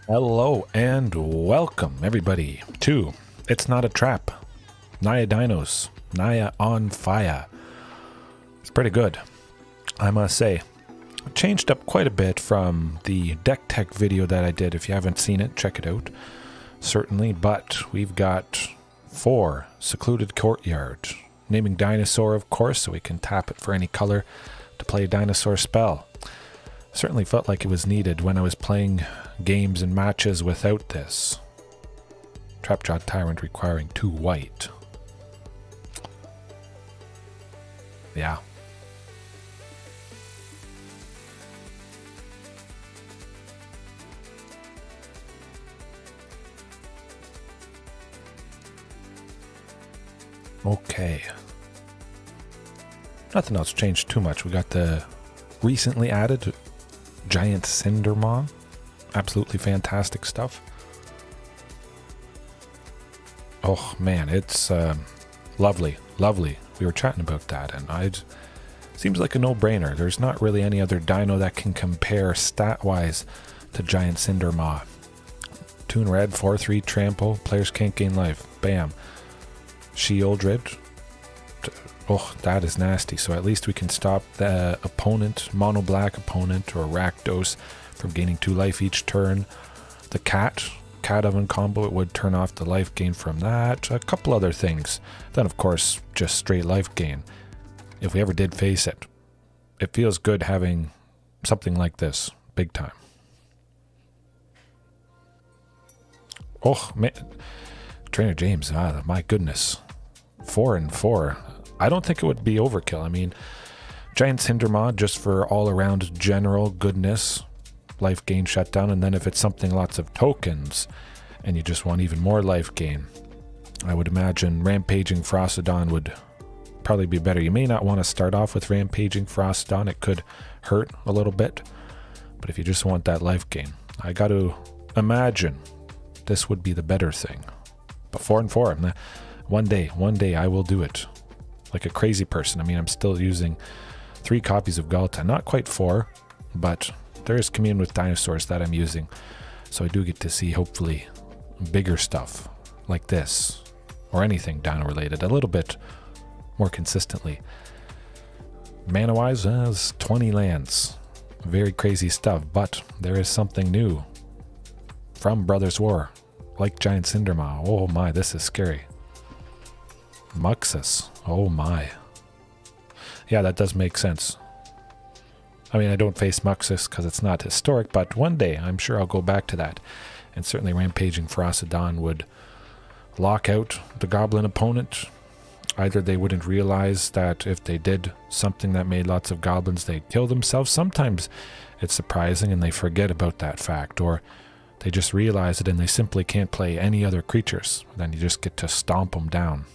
Hello and welcome everybody to It's Not a Trap, Naya Dinos, Naya on Fire. It's pretty good, I must say. Changed up quite a bit from the deck tech video that I did. If you haven't seen it, check it out. Certainly, but we've got 4 Secluded Courtyard. Naming Dinosaur, of course, so we can tap it for any color to play a dinosaur spell. Certainly felt like it was needed when I was playing games and matches without this. Giant Tyrant requiring 2 white. Yeah. Okay. Nothing else changed too much. We got the recently added Giant Cindermaw. Absolutely fantastic stuff. Oh man, it's lovely. We were chatting about that, and seems like a no-brainer. There's not really any other dino that can compare stat-wise to Giant Cindermaw. Toon red, 4/3 trample, players can't gain life. Bam. Shieldred. Oh, that is nasty. So at least we can stop the opponent, mono black opponent or Rakdos, from gaining 2 life each turn. The cat oven combo, it would turn off the life gain from that. A couple other things. Then of course, just straight life gain. If we ever did face it, it feels good having something like this. Big time. Oh man, Trainer James, my goodness. 4 and 4. I don't think it would be overkill. I mean, Giant Cindermaw just for all around general goodness. Life gain shutdown, and then if it's something lots of tokens and you just want even more life gain, I would imagine Rampaging Frostodon would probably be better. You may not want to start off with Rampaging Frostodon. It could hurt a little bit, but if you just want that life gain, I got to imagine this would be the better thing. But 4 and 4, one day I will do it like a crazy person. I mean, I'm still using 3 copies of Ghalta, not quite 4, but there is Commune with Dinosaurs that I'm using, so I do get to see hopefully bigger stuff like this or anything dino related a little bit more consistently. Mana wise, it's 20 lands, very crazy stuff, but there is something new from Brothers War, like Giant Cindermaw. Oh my, this is scary. Muxus, oh my. Yeah, that does make sense. I mean, I don't face Muxus because it's not historic, but one day I'm sure I'll go back to that. And certainly Rampaging Frostodon would lock out the goblin opponent. Either they wouldn't realize that if they did something that made lots of goblins, they'd kill themselves. Sometimes it's surprising and they forget about that fact, or they just realize it and they simply can't play any other creatures. Then you just get to stomp them down.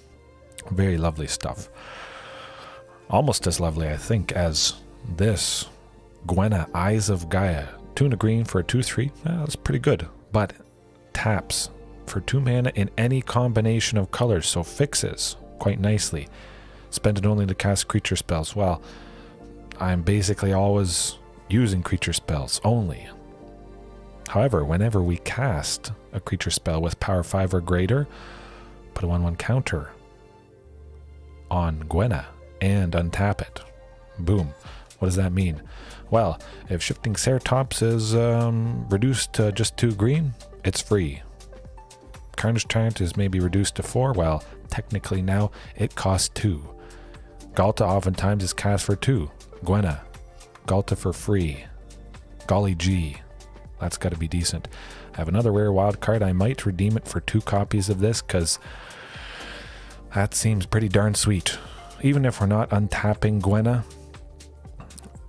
Very lovely stuff. Almost as lovely, I think, as this Gwenna, Eyes of Gaea. 2 and a green for a 2/3. That's pretty good. But taps for 2 mana in any combination of colors, so fixes quite nicely. Spend it only to cast creature spells. Well, I'm basically always using creature spells only. However, whenever we cast a creature spell with power 5 or greater, put a 1/1 counter on Gwenna and untap it. Boom. What does that mean? Well, if Shifting Ceratops is reduced to just 2 green, it's free. Carnage Tyrant is maybe reduced to 4. Well, technically now it costs 2. Ghalta oftentimes is cast for 2. Gwenna, Ghalta for free. Golly gee, that's got to be decent. I have another rare wild card. I might redeem it for 2 copies of this because that seems pretty darn sweet. Even if we're not untapping Gwenna,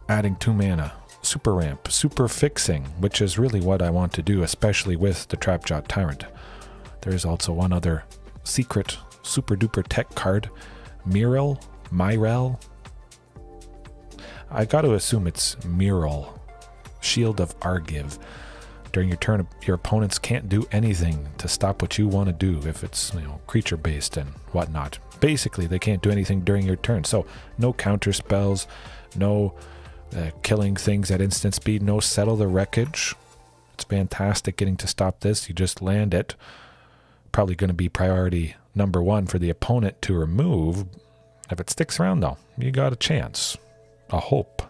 adding 2 mana, super ramp, super fixing, which is really what I want to do, especially with the Giant Tyrant. There is also one other secret super duper tech card, Myrel. I got to assume it's Myrel, Shield of Argiv. During your turn, your opponents can't do anything to stop what you want to do if it's, creature based and whatnot. Basically, they can't do anything during your turn. So no counter spells, no killing things at instant speed, no settle the wreckage. It's fantastic getting to stop this. You just land it. Probably going to be priority number 1 for the opponent to remove. If it sticks around, though, you got a chance. A hope.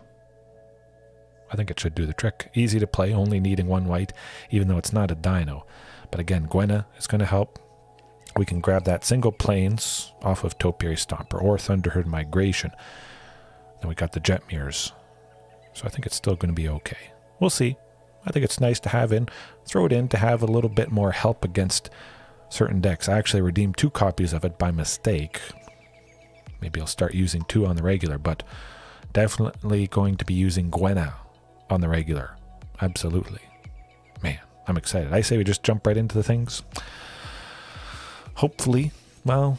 I think it should do the trick. Easy to play, only needing 1 white, even though it's not a dino. But again, Gwenna is going to help. We can grab that single plains off of Topiary Stomper or Thunderherd Migration. Then we got the Jetmirs. So I think it's still going to be okay. We'll see. I think it's nice to have in. Throw it in to have a little bit more help against certain decks. I actually redeemed 2 copies of it by mistake. Maybe I'll start using 2 on the regular, but definitely going to be using Gwenna on the regular. Absolutely. Man, I'm excited. I say we just jump right into the things. Hopefully, well,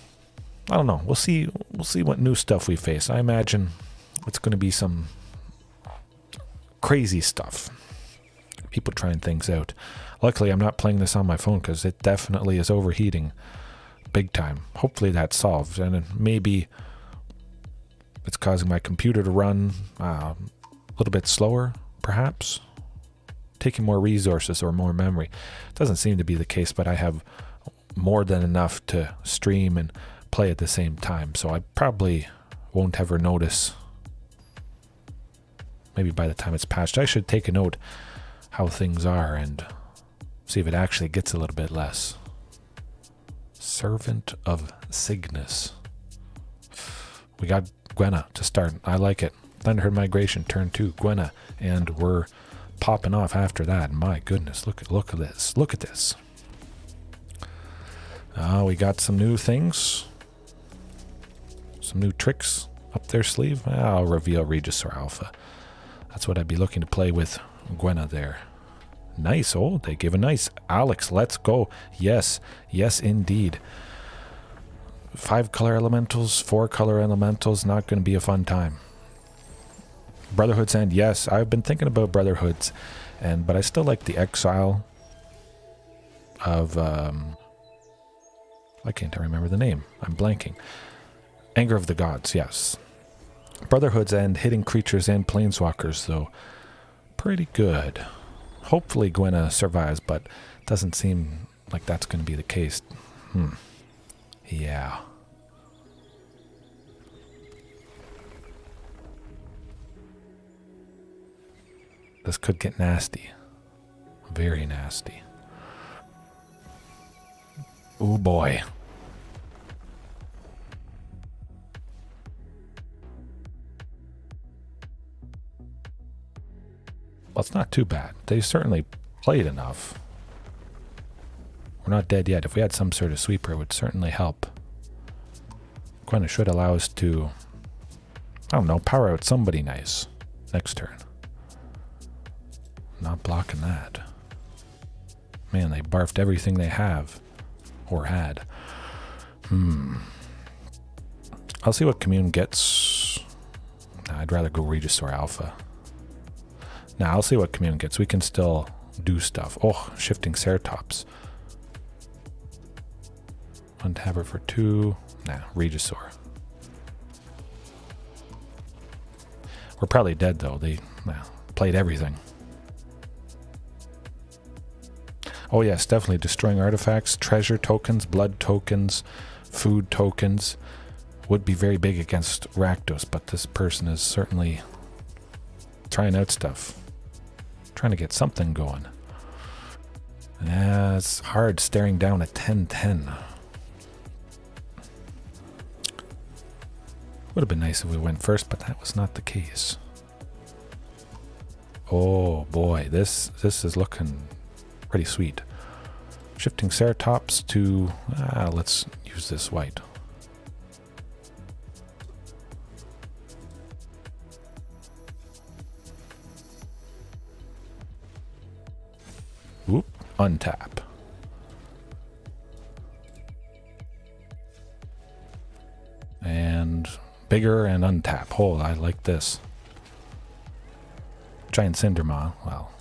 I don't know. We'll see what new stuff we face. I imagine it's going to be some crazy stuff. People trying things out. Luckily, I'm not playing this on my phone because it definitely is overheating big time. Hopefully that's solved, and maybe it's causing my computer to run a little bit slower, perhaps. Taking more resources or more memory. Doesn't seem to be the case, but I have more than enough to stream and play at the same time, so I probably won't ever notice. Maybe by the time it's patched, I should take a note how things are and see if it actually gets a little bit less. Servant of Cygnus. We got Gwenna to start. I like it. Thunderherd Migration, turn 2, Gwenna, and we're popping off after that. My goodness, look at this. Look at this. We got some new things. Some new tricks up their sleeve. I'll reveal Regisaur Alpha. That's what I'd be looking to play with Gwenna there. Nice. Oh, they give a nice. Alex, let's go. Yes. Yes, indeed. 5 color elementals, 4 color elementals. Not going to be a fun time. Brotherhood's End. Yes, I've been thinking about Brotherhoods, but I still like the exile of why can't I remember the name? I'm blanking. Anger of the Gods, yes. Brotherhood's End, hitting creatures and planeswalkers, though, pretty good. Hopefully Gwenna survives, but doesn't seem like that's going to be the case. Yeah. This could get nasty. Very nasty. Oh boy. Well, it's not too bad. They certainly played enough. We're not dead yet. If we had some sort of sweeper, it would certainly help. Gwenna should allow us to, I don't know, power out somebody nice next turn. Not blocking that. Man, they barfed everything they have. Or had. I'll see what Commune gets. Nah, I'd rather go Regisaur Alpha. Nah, I'll see what Commune gets. We can still do stuff. Oh, Shifting Ceratops. Untap her for 2. Nah, Regisaur. We're probably dead though. They played everything. Oh yes, definitely destroying artifacts, treasure tokens, blood tokens, food tokens. Would be very big against Rakdos, but this person is certainly trying out stuff. Trying to get something going. Yeah, it's hard staring down a 10-10. Would have been nice if we went first, but that was not the case. Oh boy, this is looking pretty sweet. Shifting Ceratops to, let's use this white. Whoop, untap. And bigger and untap. Oh, I like this. Giant Cindermaw, well.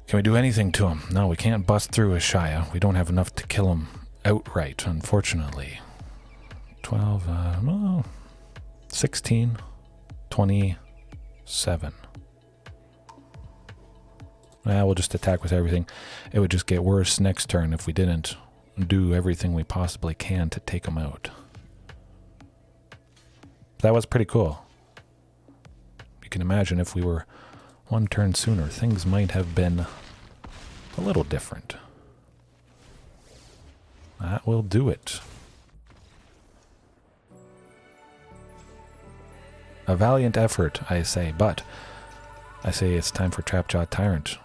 Can we do anything to him? No, we can't bust through Ashaya. We don't have enough to kill him outright, unfortunately. 12, 16, 27. we'll just attack with everything. It would just get worse next turn if we didn't do everything we possibly can to take them out. That was pretty cool. You can imagine if we were one turn sooner, things might have been a little different. That will do it. A valiant effort, I say, but I say it's time for Trapjaw Tyrant.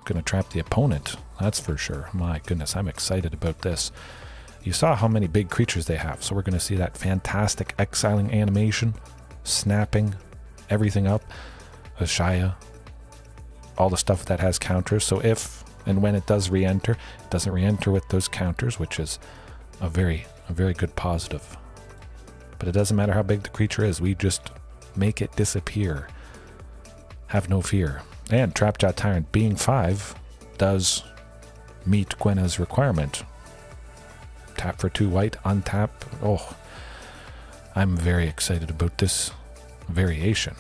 Gonna trap the opponent, that's for sure. My goodness, I'm excited about this. You saw how many big creatures they have, so we're gonna see that fantastic exiling animation, snapping everything up, Ashaya, all the stuff that has counters. So if and when it does re-enter, it doesn't re-enter with those counters, which is a very good positive. But it doesn't matter how big the creature is, we just make it disappear. Have no fear. And Trapjaw Tyrant being 5 does meet Gwenna's requirement. Tap for 2 white, untap. Oh, I'm very excited about this variation.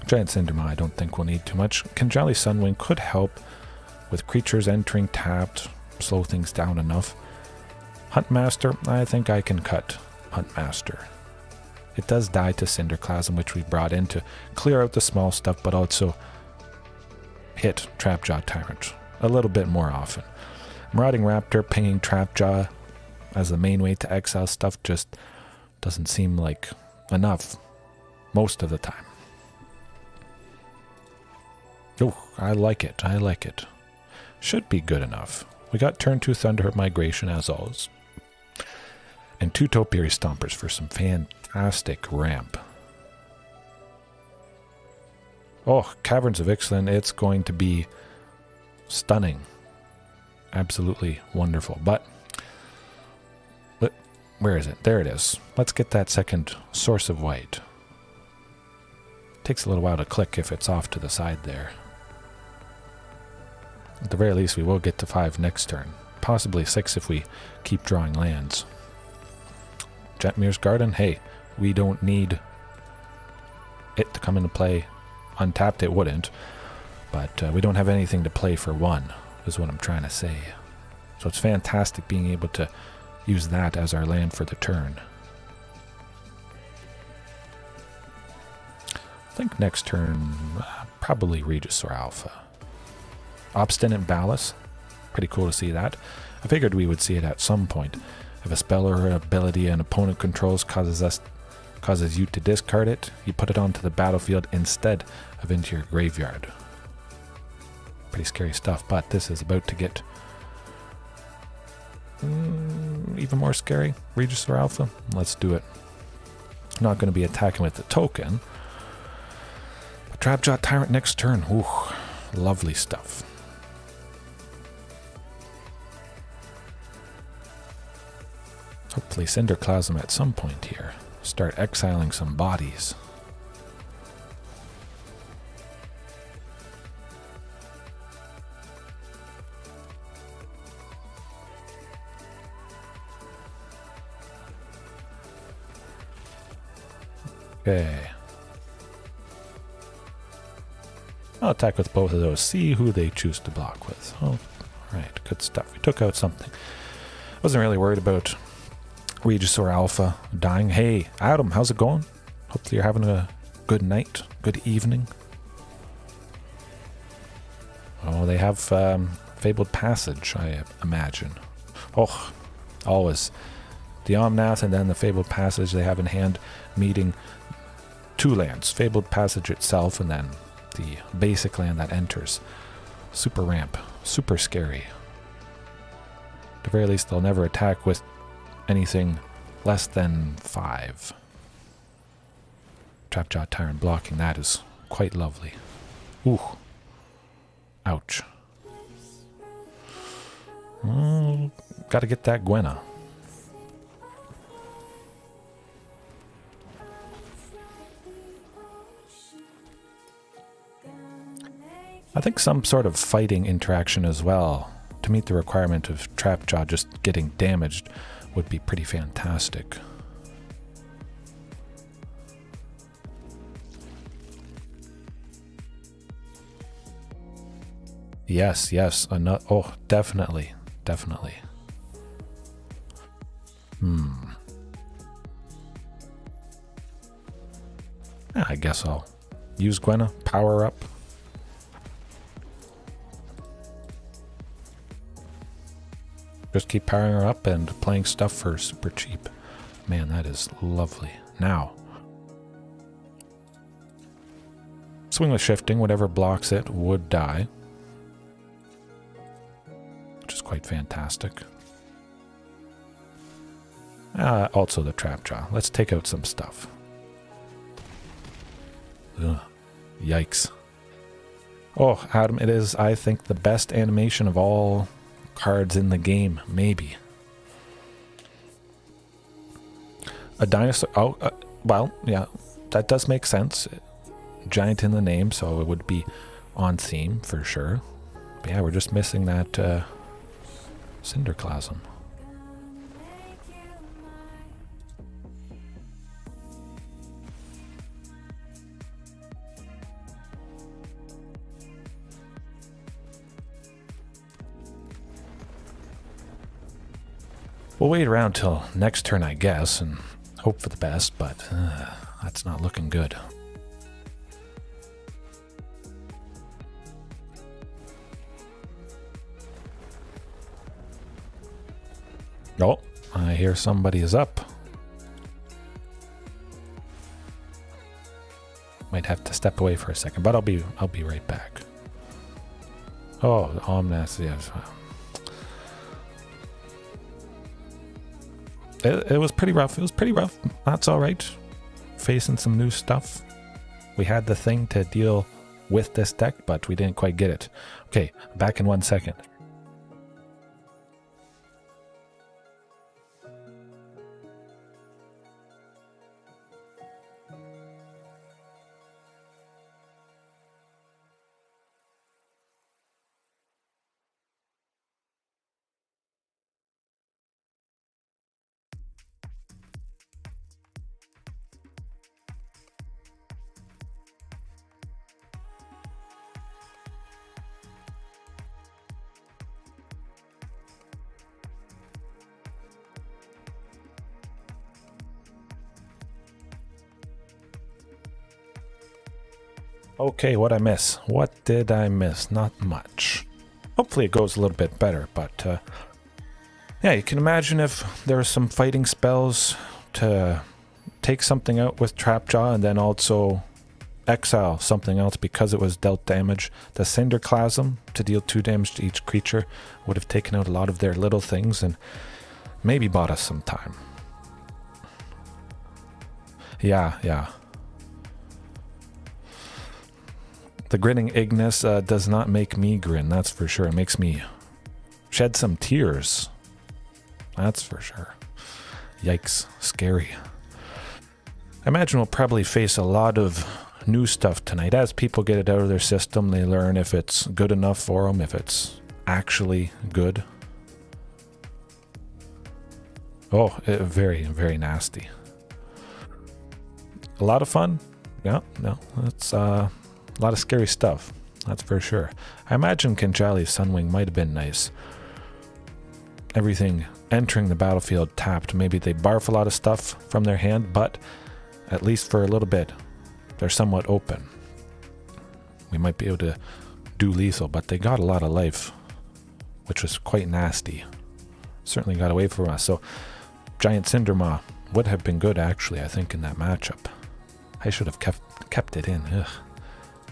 Giant Cindermaw I don't think we'll need too much. Kinjalli Sunwing could help with creatures entering tapped, slow things down enough. Huntmaster, I think I can cut Huntmaster. It does die to Cinderclasm, which we brought in to clear out the small stuff, but also hit Trapjaw Tyrant a little bit more often. Marauding Raptor pinging Trapjaw as the main way to exile stuff just doesn't seem like enough most of the time. Oh, I like it. I like it. Should be good enough. We got turn 2 Thunderherd Migration as always. And 2 Topiary Stompers for some fantastic ramp. Oh, Caverns of Ixalan, it's going to be stunning. Absolutely wonderful. But where is it? There it is. Let's get that second source of white. Takes a little while to click if it's off to the side there. At the very least, we will get to 5 next turn. Possibly 6 if we keep drawing lands. Jetmir's Garden, hey, we don't need it to come into play. Untapped it wouldn't, but we don't have anything to play for 1, is what I'm trying to say. So it's fantastic being able to use that as our land for the turn. I think next turn, probably Regisaur Alpha. Obstinate Ballast, pretty cool to see that. I figured we would see it at some point. If a spell or ability an opponent controls causes you to discard it, you put it onto the battlefield instead of into your graveyard. Pretty scary stuff, but this is about to get even more scary. Regisaur Alpha, let's do it. Not going to be attacking with the token. But Trapjaw Tyrant next turn, ooh, lovely stuff. Hopefully Cinderclasm at some point here. Start exiling some bodies. Okay. I'll attack with both of those. See who they choose to block with. Oh, alright, good stuff. We took out something. Wasn't really worried about Regisaur Alpha dying. Hey, Adam, how's it going? Hopefully you're having a good night, good evening. Oh, they have Fabled Passage, I imagine. Oh, always. The Omnath and then the Fabled Passage they have in hand, meeting 2 lands. Fabled Passage itself and then the basic land that enters. Super ramp, super scary. At the very least, they'll never attack with anything less than 5. Trapjaw Tyrant blocking that is quite lovely. Ooh. Ouch. Gotta get that Gwenna. I think some sort of fighting interaction as well to meet the requirement of Trapjaw just getting damaged would be pretty fantastic. Yes, yes. Oh, definitely. Definitely. Yeah, I guess I'll use Gwenna. Power up. Just keep powering her up and playing stuff for super cheap. Man, that is lovely. Now, swing with shifting. Whatever blocks it would die, which is quite fantastic. Also the trap jaw. Let's take out some stuff. Ugh, yikes. Oh, Adam, it is, I think, the best animation of all cards in the game, maybe. A dinosaur. Oh, well, yeah, that does make sense. Giant in the name, so it would be on theme for sure. But yeah, we're just missing that Cinderclasm. We'll wait around till next turn, I guess, and hope for the best, but that's not looking good. Oh, I hear somebody is up. Might have to step away for a second, but I'll be right back. Oh, the Omnas, yes. It was pretty rough. It was pretty rough. That's all right. Facing some new stuff. We had the thing to deal with this deck, but we didn't quite get it. Okay, back in 1 second. Okay, what'd I miss? What did I miss? Not much. Hopefully it goes a little bit better, but yeah, you can imagine if there are some fighting spells to take something out with Trapjaw and then also exile something else because it was dealt damage. The Cinderclasm to deal 2 damage to each creature would have taken out a lot of their little things and maybe bought us some time. Yeah. The grinning Ignis does not make me grin, that's for sure. It makes me shed some tears. That's for sure. Yikes, scary. I imagine we'll probably face a lot of new stuff tonight. As people get it out of their system, they learn if it's good enough for them, if it's actually good. Oh, very, very nasty. A lot of fun? Yeah, no, it's a lot of scary stuff, that's for sure. I imagine Kinjalli's Sunwing might have been nice. Everything entering the battlefield tapped. Maybe they barf a lot of stuff from their hand, but at least for a little bit, they're somewhat open. We might be able to do lethal, but they got a lot of life, which was quite nasty. Certainly got away from us. So Giant Cindermaw would have been good, actually, I think, in that matchup. I should have kept it in. Ugh.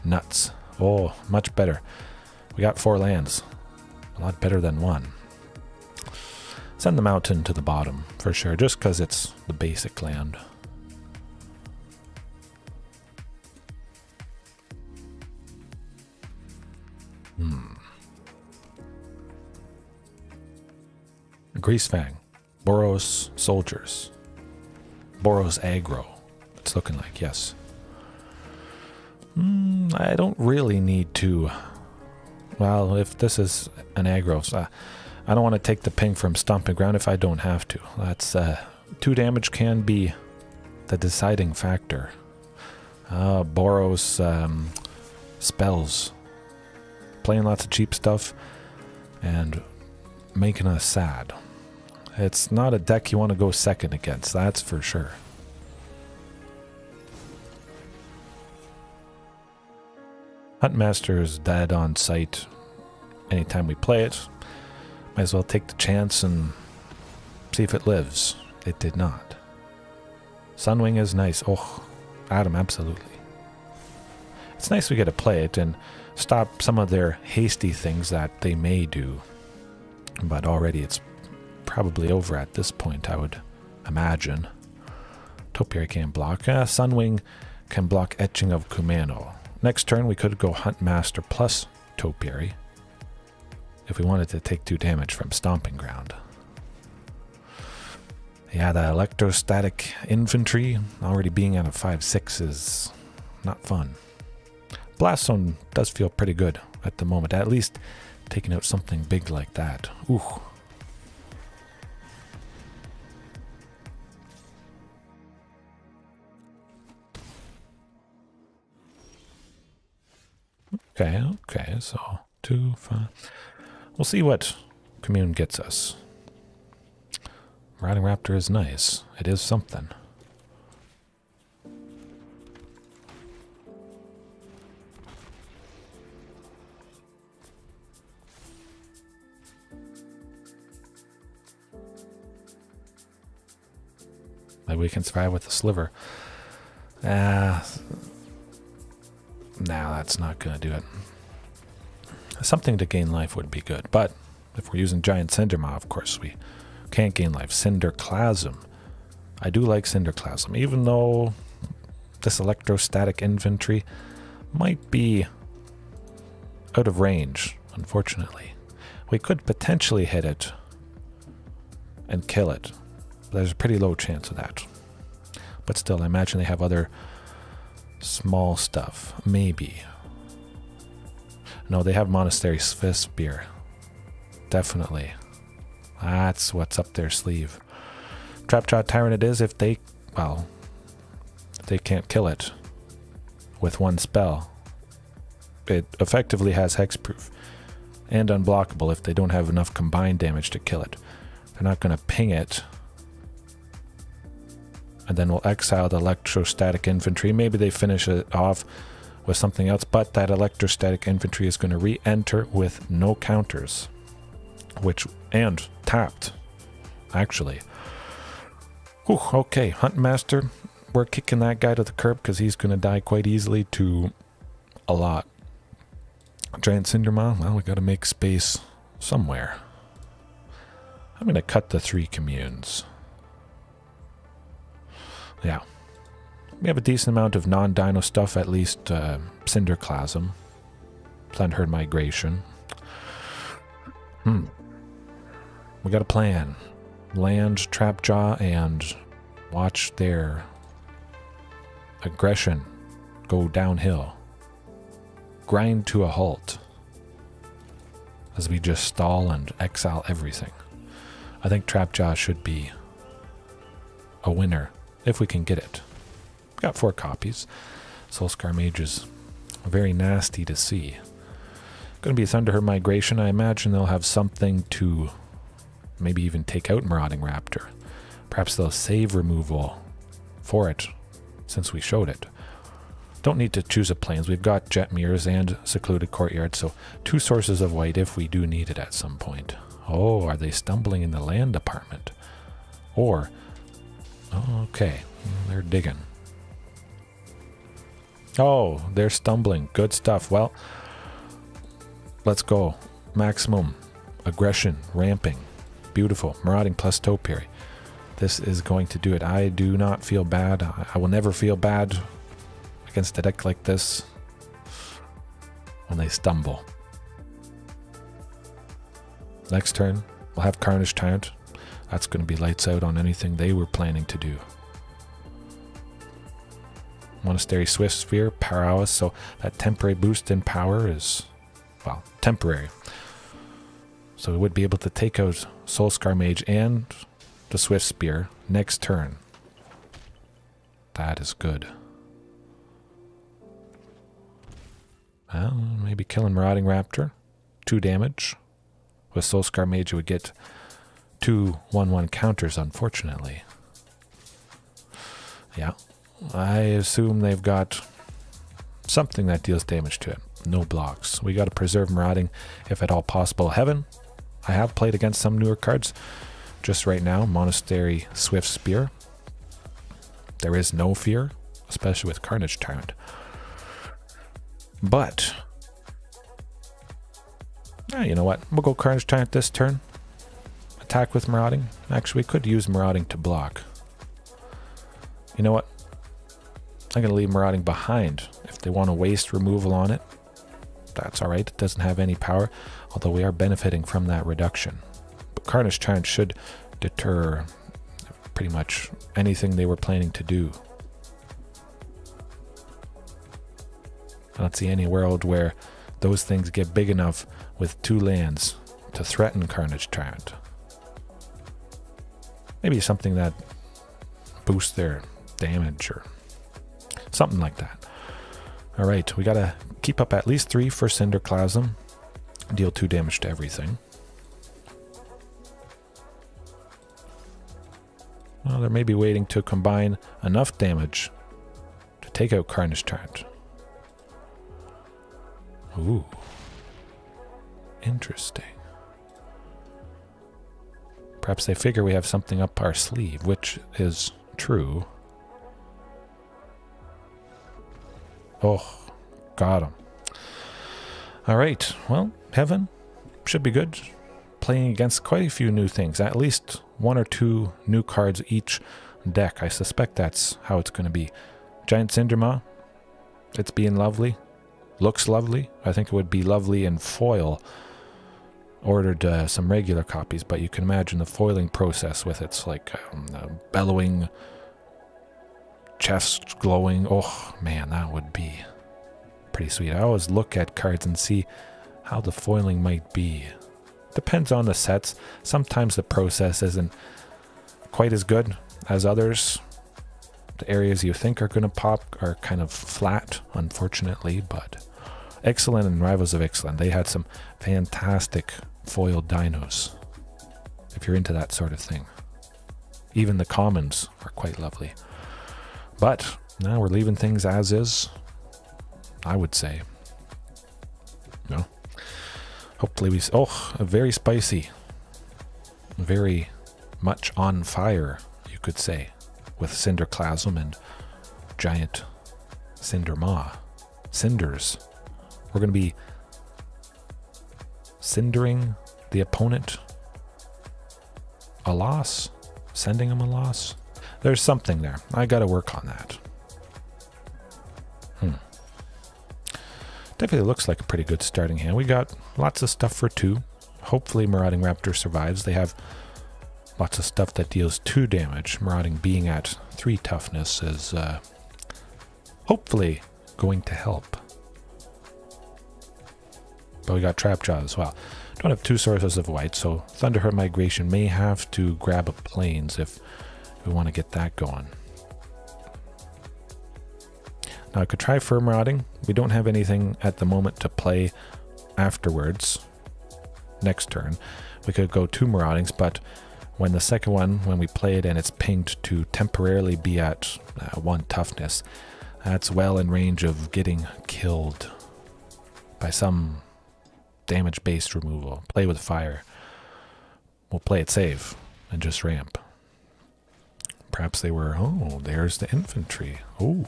Nuts. Oh, much better. We got 4 lands. A lot better than 1. Send the mountain to the bottom, for sure, just because it's the basic land. Greasefang. Boros soldiers. Boros aggro. It's looking like, yes. I don't really need to. Well, if this is an aggro, I don't want to take the ping from Stomping Ground if I don't have to. That's 2 damage can be the deciding factor. Boros spells playing lots of cheap stuff and making us sad. It's not a deck you want to go second against, that's for sure. Huntmaster is dead on sight anytime we play it. Might as well take the chance and see if it lives. It did not. Sunwing is nice. Oh, Adam, absolutely. It's nice we get to play it and stop some of their hasty things that they may do. But already it's probably over at this point, I would imagine. Topiary can't block. Sunwing can block Etching of Kumano. Next turn we could go Huntmaster plus Topiary if we wanted to take 2 damage from Stomping Ground. Yeah, the electrostatic infantry already being at a 5/6 is not fun. Blast Zone does feel pretty good at the moment, at least taking out something big like that. Ooh. Okay, so 2, 5. We'll see what Commune gets us. Marauding Raptor is nice. It is something. Maybe we can survive with the sliver. No, that's not going to do it. Something to gain life would be good, but if we're using Giant Cindermaw, of course, we can't gain life. Cinderclasm. I do like Cinderclasm, even though this electrostatic infantry might be out of range, unfortunately. We could potentially hit it and kill it. There's a pretty low chance of that. But still, I imagine they have other small stuff. Maybe. No, they have Monastery Swift Spear. Definitely. That's what's up their sleeve. Trapjaw Tyrant it is if they, well, if they can't kill it with one spell. It effectively has hexproof and unblockable if they don't have enough combined damage to kill it. They're not going to ping it. And then we'll exile the electrostatic infantry. Maybe they finish it off with something else, but that electrostatic infantry is going to re-enter with no counters. And tapped, actually. Whew, okay, Huntmaster. We're kicking that guy to the curb because he's going to die quite easily to a lot. Giant Cindermaw, well, we got to make space somewhere. I'm going to cut the 3 communes. Yeah. We have a decent amount of non-dino stuff, at least Cinderclasm, Thunderherd Migration. We got a plan. Land Trapjaw and watch their aggression go downhill. Grind to a halt as we just stall and exile everything. I think Trapjaw should be a winner if we can get it. Got 4 copies. Soulscar Mage is very nasty to see. Going to be Thunderherd Migration. I imagine they'll have something to maybe even take out Marauding Raptor. Perhaps they'll save removal for it since we showed it. Don't need to choose a plains. We've got Jetmirs and Secluded Courtyard, so 2 sources of white if we do need it at some point. Oh, are they stumbling in the land department? Or, oh, okay, they're digging. Oh, they're stumbling. Good stuff. Well, let's go. Maximum aggression, ramping. Beautiful. Marauding plus Topiary. This is going to do it. I do not feel bad. I will never feel bad against a deck like this when they stumble. Next turn, we'll have Carnage Tyrant. That's going to be lights out on anything they were planning to do. Monastery Swift Spear, Power Hours, so that temporary boost in power is, well, temporary. So we would be able to take out Soulscar Mage and the Swift Spear next turn. That is good. Well, maybe killing Marauding Raptor. 2 damage. With Soulscar Mage, it would get 2 1/1 counters, unfortunately. Yeah, I assume they've got something that deals damage to it. No blocks. We got to preserve Marauding if at all possible. Heaven, I have played against some newer cards. Just right now, Monastery Swift Spear. There is no fear, especially with Carnage Tyrant. But, you know what? We'll go Carnage Tyrant this turn. Attack with Marauding. Actually, we could use Marauding to block. You know what? I'm going to leave Marauding behind. If they want to waste removal on it, that's alright. It doesn't have any power, although we are benefiting from that reduction. But Carnage Tyrant should deter pretty much anything they were planning to do. I don't see any world where those things get big enough with 2 lands to threaten Carnage Tyrant. Maybe something that boosts their damage or something like that. Alright, we gotta keep up at least 3 for Cinderclasm. Deal 2 damage to everything. Well, they're maybe waiting to combine enough damage to take out Carnage Tyrant. Ooh. Interesting. Perhaps they figure we have something up our sleeve, which is true. Oh, got him. Alright, well, Heaven should be good. Playing against quite a few new things. At least 1 or 2 new cards each deck. I suspect that's how it's going to be. Giant Cindermaw. It's being lovely. Looks lovely. I think it would be lovely in foil. Ordered some regular copies, but you can imagine the foiling process with its like bellowing, chest glowing. Oh man, that would be pretty sweet. I always look at cards and see how the foiling might be. Depends on the sets. Sometimes the process isn't quite as good as others. The areas you think are going to pop are kind of flat, unfortunately, but Excellent and Rivals of Excellent, they had some fantastic foiled dinos, if you're into that sort of thing. Even the commons are quite lovely. But now we're leaving things as is, I would say. No. Hopefully we... Oh, very spicy. Very much on fire, you could say, with Cinderclasm and Giant Cindermaw. Cinders. We're going to be cindering the opponent a loss, sending him a loss. There's something there. I got to work on that. Definitely looks like a pretty good starting hand. We got lots of stuff for 2. Hopefully Marauding Raptor survives. They have lots of stuff that deals 2 damage. Marauding being at 3 toughness is hopefully going to help. But we got Trapjaw as well. Don't have 2 sources of white, so Thunderherd Migration may have to grab a plains if we want to get that going. Now I could try for Marauding. We don't have anything at the moment to play afterwards. Next turn. We could go 2 Maraudings, but when the second one, when we play it and it's pinged to temporarily be at 1 toughness, that's well in range of getting killed by some damage-based removal. Play with fire. We'll play it safe and just ramp. Perhaps they were... Oh, there's the infantry. Oh,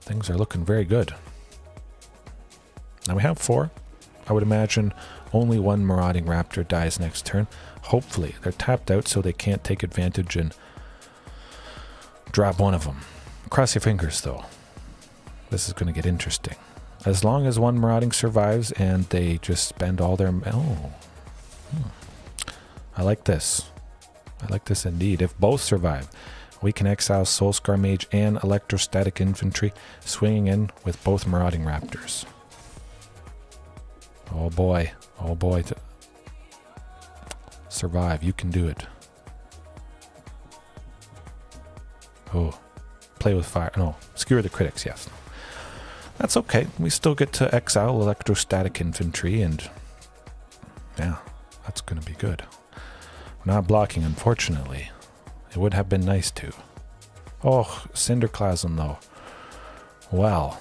things are looking very good. Now we have 4. I would imagine only 1 Marauding Raptor dies next turn. Hopefully. They're tapped out so they can't take advantage and drop one of them. Cross your fingers, though. This is going to get interesting. As long as 1 Marauding survives and they just spend all their... Oh. I like this. I like this indeed. If both survive, we can exile Soulscar Mage and Electrostatic Infantry, swinging in with both Marauding Raptors. Oh boy. Oh boy. Survive. You can do it. Oh. Play with fire. No. Skewer the critics, yes. That's okay. We still get to exile Electrostatic Infantry and Yeah, that's going to be good. We're not blocking, unfortunately. It would have been nice to. Oh, Cinderclasm, though. Well,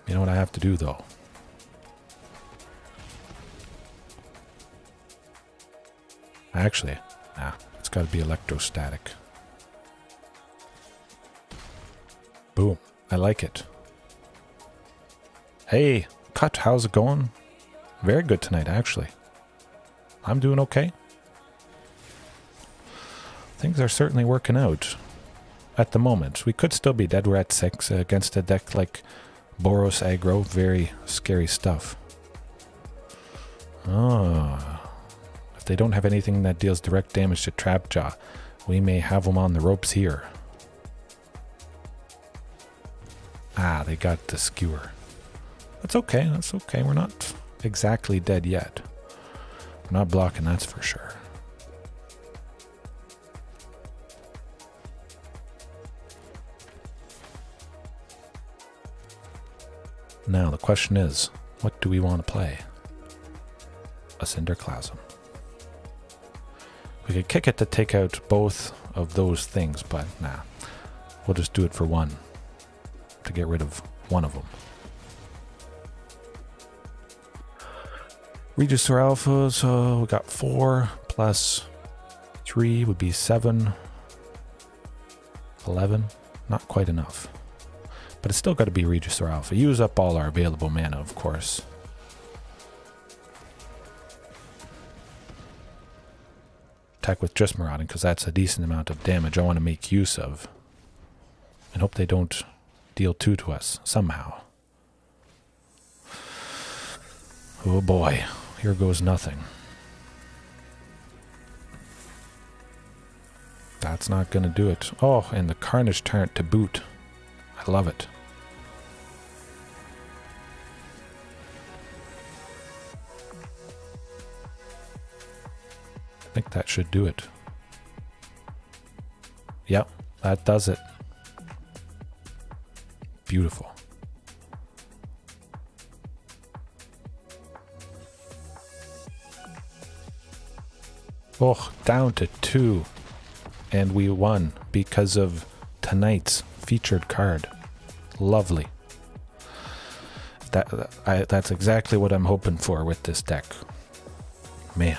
you know what I have to do, though? Actually, nah, it's got to be electrostatic. Boom. I like it. Hey, Cut, how's it going? Very good tonight, actually. I'm doing okay. Things are certainly working out at the moment. We could still be dead. We're at 6 against a deck like Boros aggro. Very scary stuff. Oh. If they don't have anything that deals direct damage to Trapjaw, we may have them on the ropes here. Ah, they got the skewer. That's okay, that's okay. We're not exactly dead yet. We're not blocking, that's for sure. Now the question is, what do we want to play? A Cinderclasm. We could kick it to take out both of those things, but nah. We'll just do it for one. To get rid of one of them. Regisaur Alpha, so we got 4 plus 3 would be 7. 11. Not quite enough. But it's still got to be Regisaur Alpha. Use up all our available mana, of course. Attack with just Marauding, because that's a decent amount of damage I want to make use of. And hope they don't deal 2 to us, somehow. Oh boy, here goes nothing. That's not going to do it. Oh, and the Carnage Tyrant to boot. I love it. I think that should do it. Yep, that does it. Beautiful. Oh, down to 2. And we won because of tonight's featured card. Lovely. That's exactly what I'm hoping for with this deck. Man.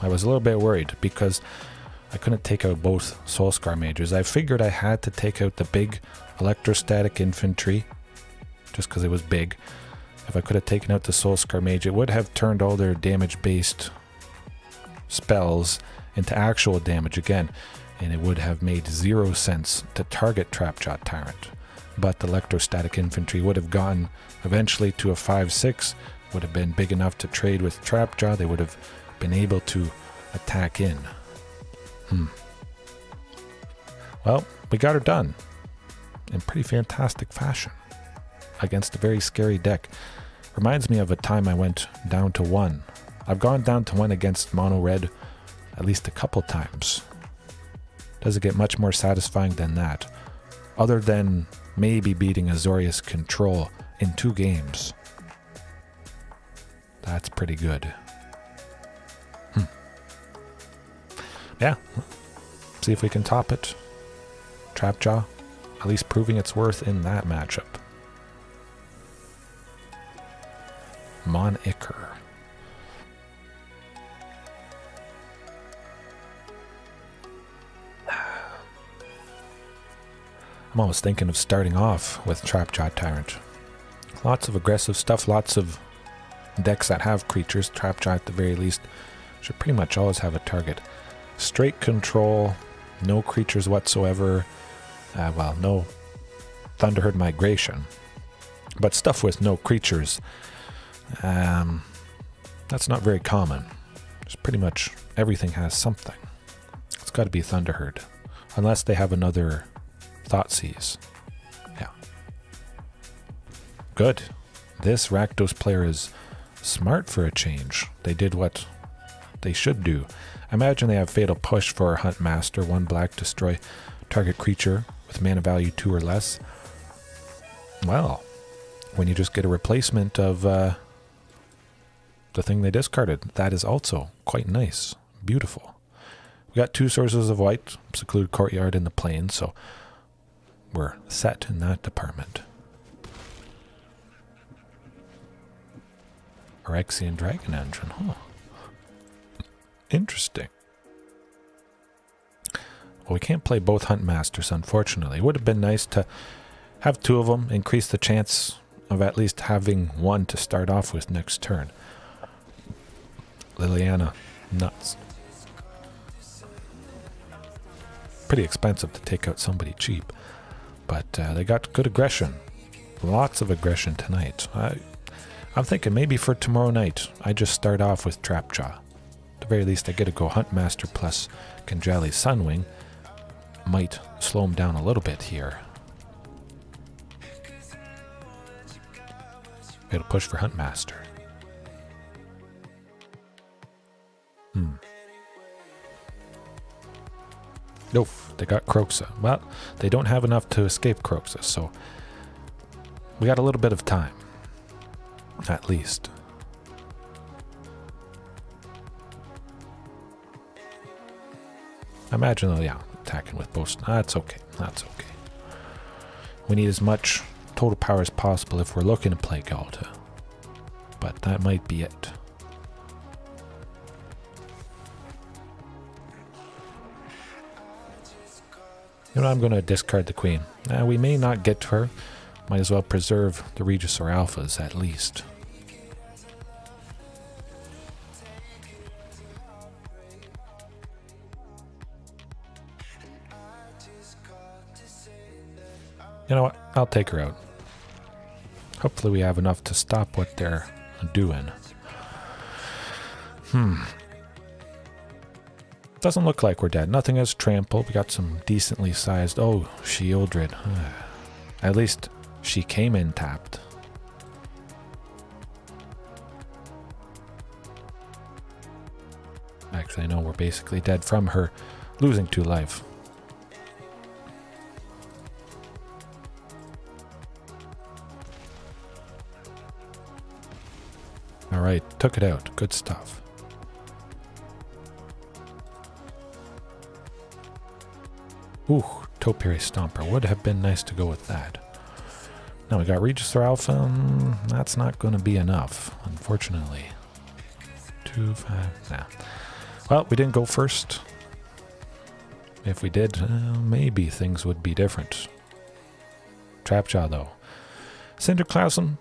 I was a little bit worried because I couldn't take out both Soulscar Mages. I figured I had to take out the big electrostatic infantry just because it was big. If I could have taken out the Soulscar Mage, it would have turned all their damage-based spells into actual damage again, and it would have made 0 sense to target Trapjaw Tyrant. But the electrostatic infantry would have gone eventually to a 5-6, would have been big enough to trade with Trapjaw. They would have been able to attack in. Well, we got her done in pretty fantastic fashion against a very scary deck. Reminds me of a time I went down to 1. I've gone down to 1 against Mono Red at least a couple times. Doesn't get much more satisfying than that, other than maybe beating Azorius Control in 2 games. That's pretty good. Yeah, see if we can top it. Trapjaw, at least proving its worth in that matchup. Mon Iker. I'm always thinking of starting off with Trapjaw Tyrant. Lots of aggressive stuff, lots of decks that have creatures. Trapjaw at the very least should pretty much always have a target. Straight control, no creatures whatsoever. Well, no Thunderherd Migration. But stuff with no creatures, that's not very common. Just pretty much everything has something. It's got to be Thunderherd. Unless they have another Thoughtseize. Yeah. Good. This Rakdos player is smart for a change. They did what they should do. I imagine they have Fatal Push for Huntmaster. 1 black, destroy target creature with mana value 2 or less. Well, when you just get a replacement of the thing they discarded. That is also quite nice. Beautiful. We got 2 sources of white, Secluded Courtyard in the plains, so we're set in that department. Phyrexian Dragon Engine, huh? Interesting. Well, we can't play both Huntmasters, unfortunately. It would have been nice to have 2 of them, increase the chance of at least having 1 to start off with next turn. Liliana, nuts. Pretty expensive to take out somebody cheap, but they got good aggression. Lots of aggression tonight. I'm thinking maybe for tomorrow night, I just start off with Trapjaw. At the very least, I get to go Huntmaster plus Kinjalli Sunwing. Might slow him down a little bit here. It'll push for Huntmaster. Nope, they got Kroxa. Well, they don't have enough to escape Kroxa, so we got a little bit of time. At least. I imagine, yeah, attacking with both. That's okay. That's okay. We need as much total power as possible if we're looking to play Ghalta. But that might be it. You know, I'm going to discard the queen. We may not get to her. Might as well preserve the Regisaur Alphas at least. You know what? I'll take her out. Hopefully we have enough to stop what they're doing. Doesn't look like we're dead. Nothing has trampled. We got some decently sized... Oh, Shieldred. At least she came in tapped. Actually, I know we're basically dead from her losing 2 life. Alright, took it out. Good stuff. Ooh, Topiary Stomper. Would have been nice to go with that. Now we got Regisaur Alpha. That's not going to be enough, unfortunately. 2, 5, nah. Well, we didn't go first. If we did, maybe things would be different. Trapjaw, though. Cinderclasm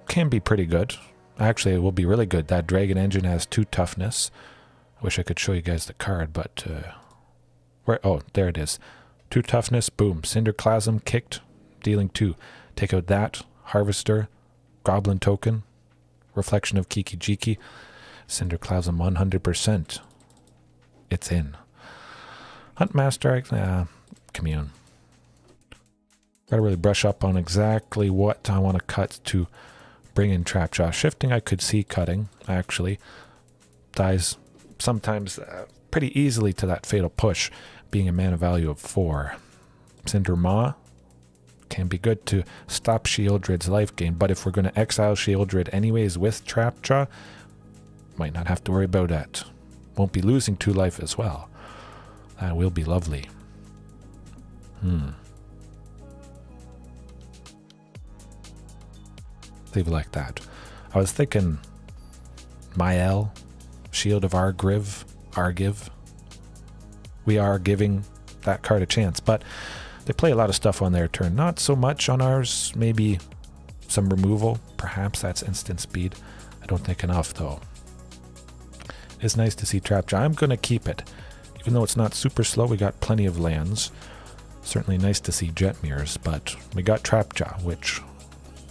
can be pretty good. Actually, it will be really good. That Dragon Engine has 2 toughness. I wish I could show you guys the card, but... where? Oh, there it is. 2 toughness, boom. Cinderclasm kicked, dealing 2. Take out that, Harvester, Goblin Token, Reflection of Kiki Jiki, Cinderclasm 100%. It's in. Huntmaster, Commune. Gotta really brush up on exactly what I want to cut to bring in Trapjaw. Shifting I could see cutting, actually. Dies sometimes pretty easily to that Fatal Push, being a mana value of 4. Cindermaw can be good to stop Shieldred's life gain, but if we're going to exile Shieldred anyways with Trapjaw, might not have to worry about that. Won't be losing 2 life as well. That will be lovely. Leave it like that. I was thinking Mael, Shield of Argiv. We are giving that card a chance, but they play a lot of stuff on their turn. Not so much on ours. Maybe some removal. Perhaps that's instant speed. I don't think enough, though. It's nice to see Trapjaw. I'm going to keep it. Even though it's not super slow, we got plenty of lands. Certainly nice to see Jetmirs, but we got Trapjaw, which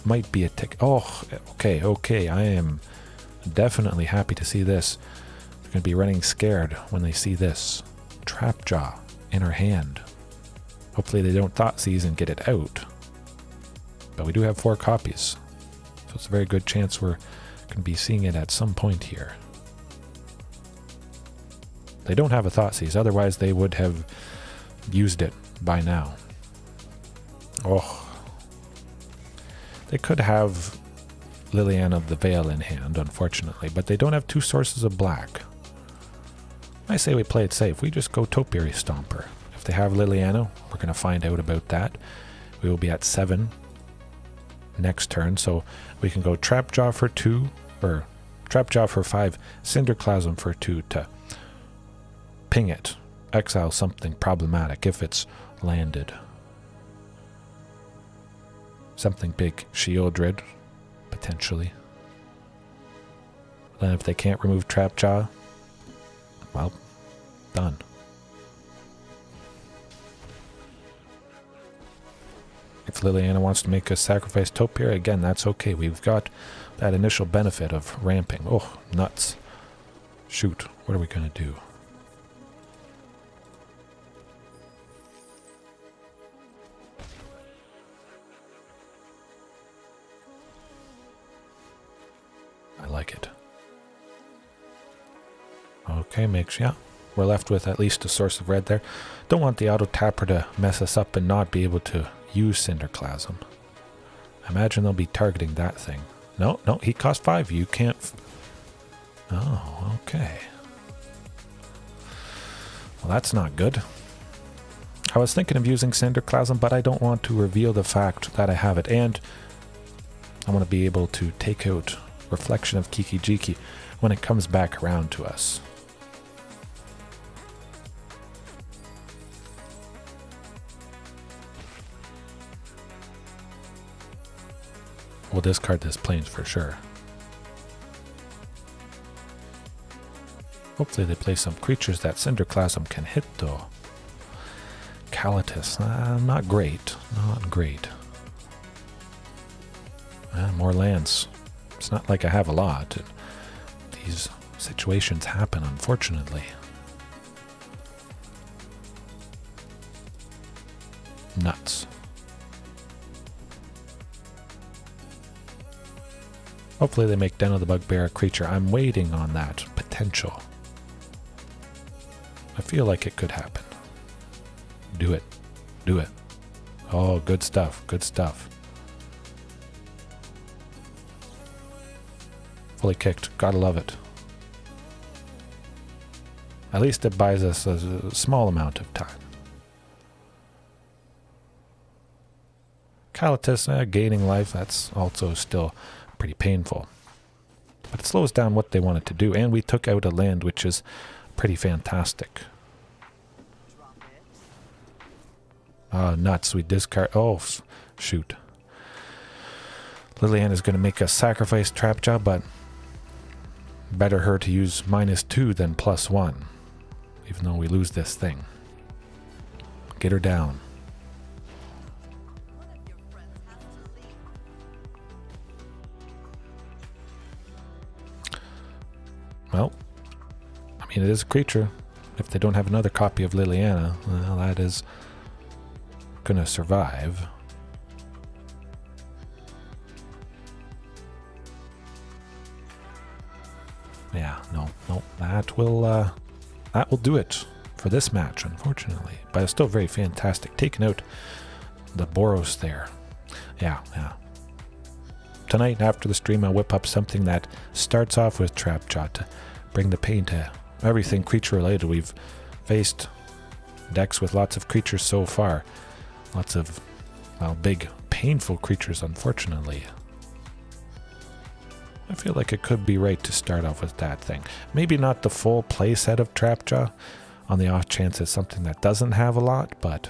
might be a tick. Oh, okay. I am definitely happy to see this. They're going to be running scared when they see this. Trapjaw in her hand. Hopefully they don't Thoughtseize and get it out. But we do have 4 copies. So it's a very good chance we're going to be seeing it at some point here. They don't have a Thoughtseize, otherwise they would have used it by now. Oh. They could have Liliana of the Veil in hand, unfortunately, but they don't have two sources of black. I say we play it safe. We just go Topiary Stomper. If they have Liliana, we're going to find out about that. We will be at 7 next turn, so we can go Trapjaw for 2, or Trapjaw for 5, Cinderclasm for 2 to ping it. Exile something problematic if it's landed. Something big, Shieldred, potentially. Then if they can't remove Trapjaw, well, done. If Liliana wants to make a sacrifice Topiary, again, that's okay. We've got that initial benefit of ramping. Oh, nuts. Shoot, what are we going to do? I like it. Okay, yeah. We're left with at least a source of red there. Don't want the auto tapper to mess us up and not be able to use Cinderclasm. I imagine they'll be targeting that thing. No, he cost 5. You can't... Oh, okay. Well, that's not good. I was thinking of using Cinderclasm, but I don't want to reveal the fact that I have it, and I want to be able to take out Reflection of Kiki-Jiki when it comes back around to us. We'll discard this Plains for sure. Hopefully they play some creatures that Cinderclasm can hit though. Calatus, not great. Not great. More lands. It's not like I have a lot. These situations happen, unfortunately. Nuts. Hopefully they make Den of the Bugbear a creature. I'm waiting on that potential. I feel like it could happen. Do it. Do it. Oh, good stuff. Good stuff. Fully kicked. Gotta love it. At least it buys us a small amount of time. Calatus, gaining life, that's also still pretty painful. But it slows down what they wanted to do, and we took out a land which is pretty fantastic. Nuts. We discard... Oh, shoot. Liliana's going to make a sacrifice Trapjaw, but better her to use -2 than +1, even though we lose this thing. Get her down. Well, I mean, it is a creature. If they don't have another copy of Liliana, well, that is gonna survive. Yeah, no, that will do it for this match, unfortunately. But it's still very fantastic. Taking out the Boros there. Yeah. Tonight, after the stream, I'll whip up something that starts off with Trapjaw to bring the pain to everything creature related. We've faced decks with lots of creatures so far. Lots of, well, big, painful creatures, unfortunately. I feel like it could be right to start off with that thing. Maybe not the full play set of Trapjaw, on the off chance it's something that doesn't have a lot, but,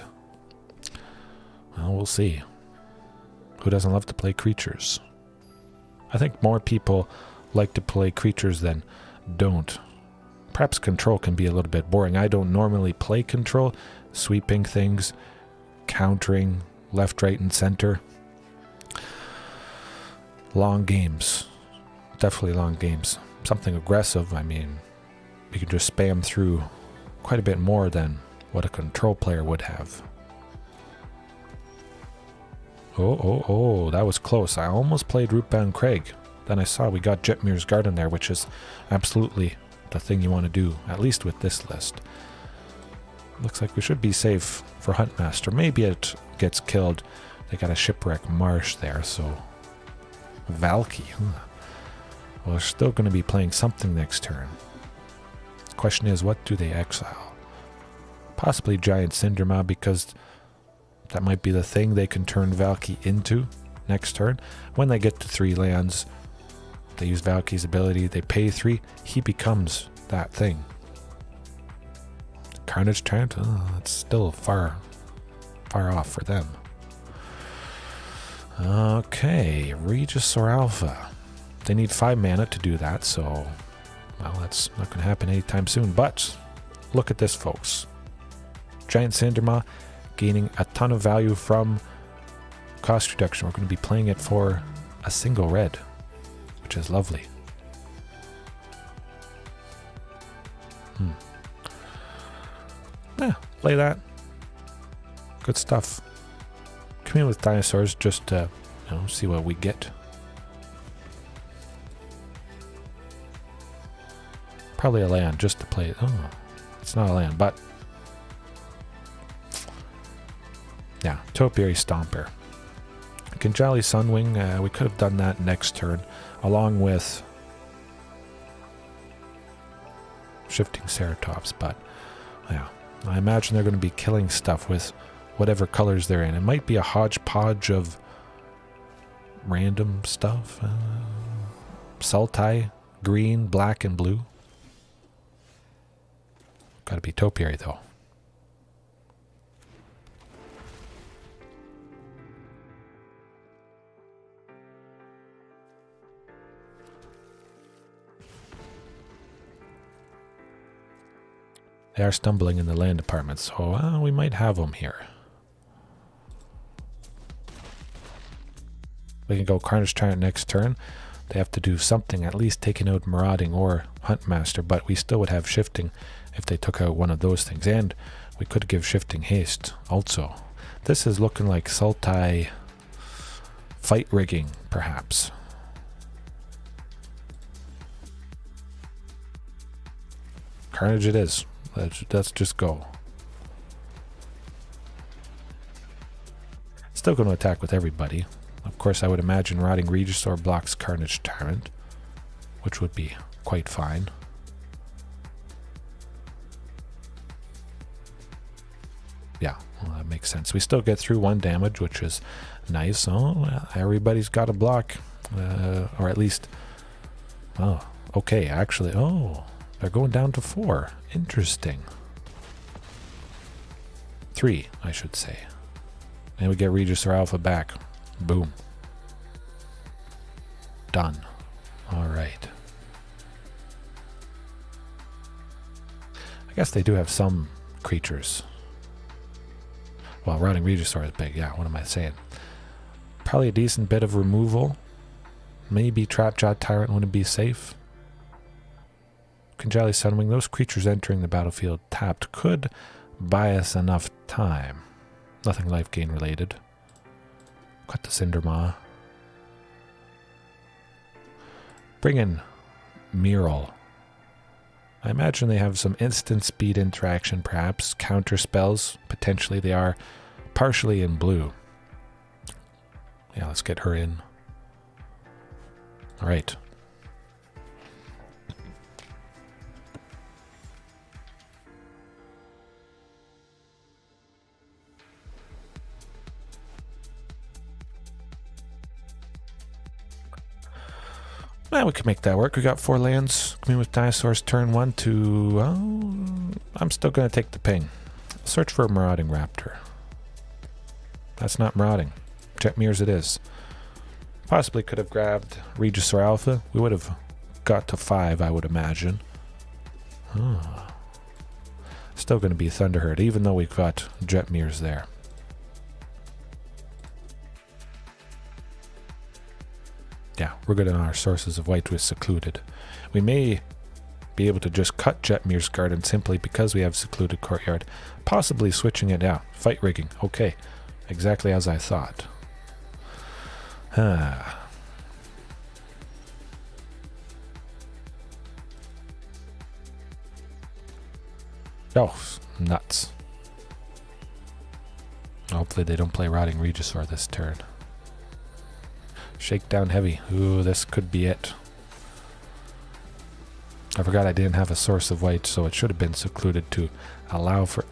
well, we'll see. Who doesn't love to play creatures? I think more people like to play creatures than don't. Perhaps control can be a little bit boring. I don't normally play control. Sweeping things, countering, left, right, and center. Long games. Definitely long games. Something aggressive, I mean, you can just spam through quite a bit more than what a control player would have. Oh, that was close. I almost played Rootbound Crag. Then I saw we got Jetmir's Garden there, which is absolutely the thing you want to do, at least with this list. Looks like we should be safe for Huntmaster. Maybe it gets killed. They got a Shipwreck Marsh there, so Valky. Well, we're still going to be playing something next turn. The question is, what do they exile? Possibly Giant Cindermaw, because that might be the thing they can turn Valky into next turn. When they get to 3 lands, they use Valky's ability, they pay 3, he becomes that thing. Carnage Tyrant, it's still far off for them. Okay, Regisaur Alpha. They need 5 mana to do that, so, well, that's not going to happen anytime soon. But look at this, folks. Giant Cindermaw gaining a ton of value from cost reduction. We're going to be playing it for a single red, which is lovely. Yeah, play that. Good stuff. Commune with Dinosaurs just to, see what we get. Probably a land just to play it. Oh, it's not a land, but yeah, Topiary Stomper. Kinjalli Sunwing, we could have done that next turn, along with Shifting Ceratops, but yeah, I imagine they're going to be killing stuff with whatever colors they're in. It might be a hodgepodge of random stuff. Sultai, green, black, and blue. Gotta be Topiary, though. They are stumbling in the land department, so we might have them here. We can go Carnage Tyrant next turn. They have to do something, at least taking out Marauding or Huntmaster, but we still would have Shifting if they took out one of those things. And we could give Shifting Haste also. This is looking like Sultai fight rigging, perhaps. Carnage it is. Let's just go. Still going to attack with everybody. Of course, I would imagine Marauding Regisaur blocks Carnage Tyrant, which would be quite fine. Yeah, well, that makes sense. We still get through 1 damage, which is nice. Oh, everybody's got a block. Or at least... Oh, okay, actually... Oh, they're going down to 4. Interesting. 3, I should say. And we get Regisaur Alpha back. Boom. Done. Alright. I guess they do have some creatures. Well, Marauding Regisaur is big. Yeah, what am I saying? Probably a decent bit of removal. Maybe Giant Tyrant wouldn't be safe. Kinjalli Sunwing, those creatures entering the battlefield tapped could buy us enough time. Nothing life gain related. Cut the Cindermaw. Bring in Mural. I imagine they have some instant speed interaction, perhaps. Counter spells. Potentially they are partially in blue. Yeah, let's get her in. Alright. Well, we can make that work. We got 4 lands. Commune with Dinosaurs, turn 1 to... I'm still going to take the ping. Search for a Marauding Raptor. That's not Marauding. Jetmir's it is. Possibly could have grabbed Regisaur Alpha. We would have got to 5, I would imagine. Still going to be Thunderherd, even though we've got Jetmir's there. Yeah, we're good on our sources of white with Secluded. We may be able to just cut Jetmir's Garden simply because we have Secluded Courtyard. Possibly switching it out. Fight rigging. Okay. Exactly as I thought. Oh, nuts. Hopefully they don't play Marauding Regisaur this turn. Shake down heavy. Ooh, this could be it. I forgot I didn't have a source of white, so it should have been secluded to allow for...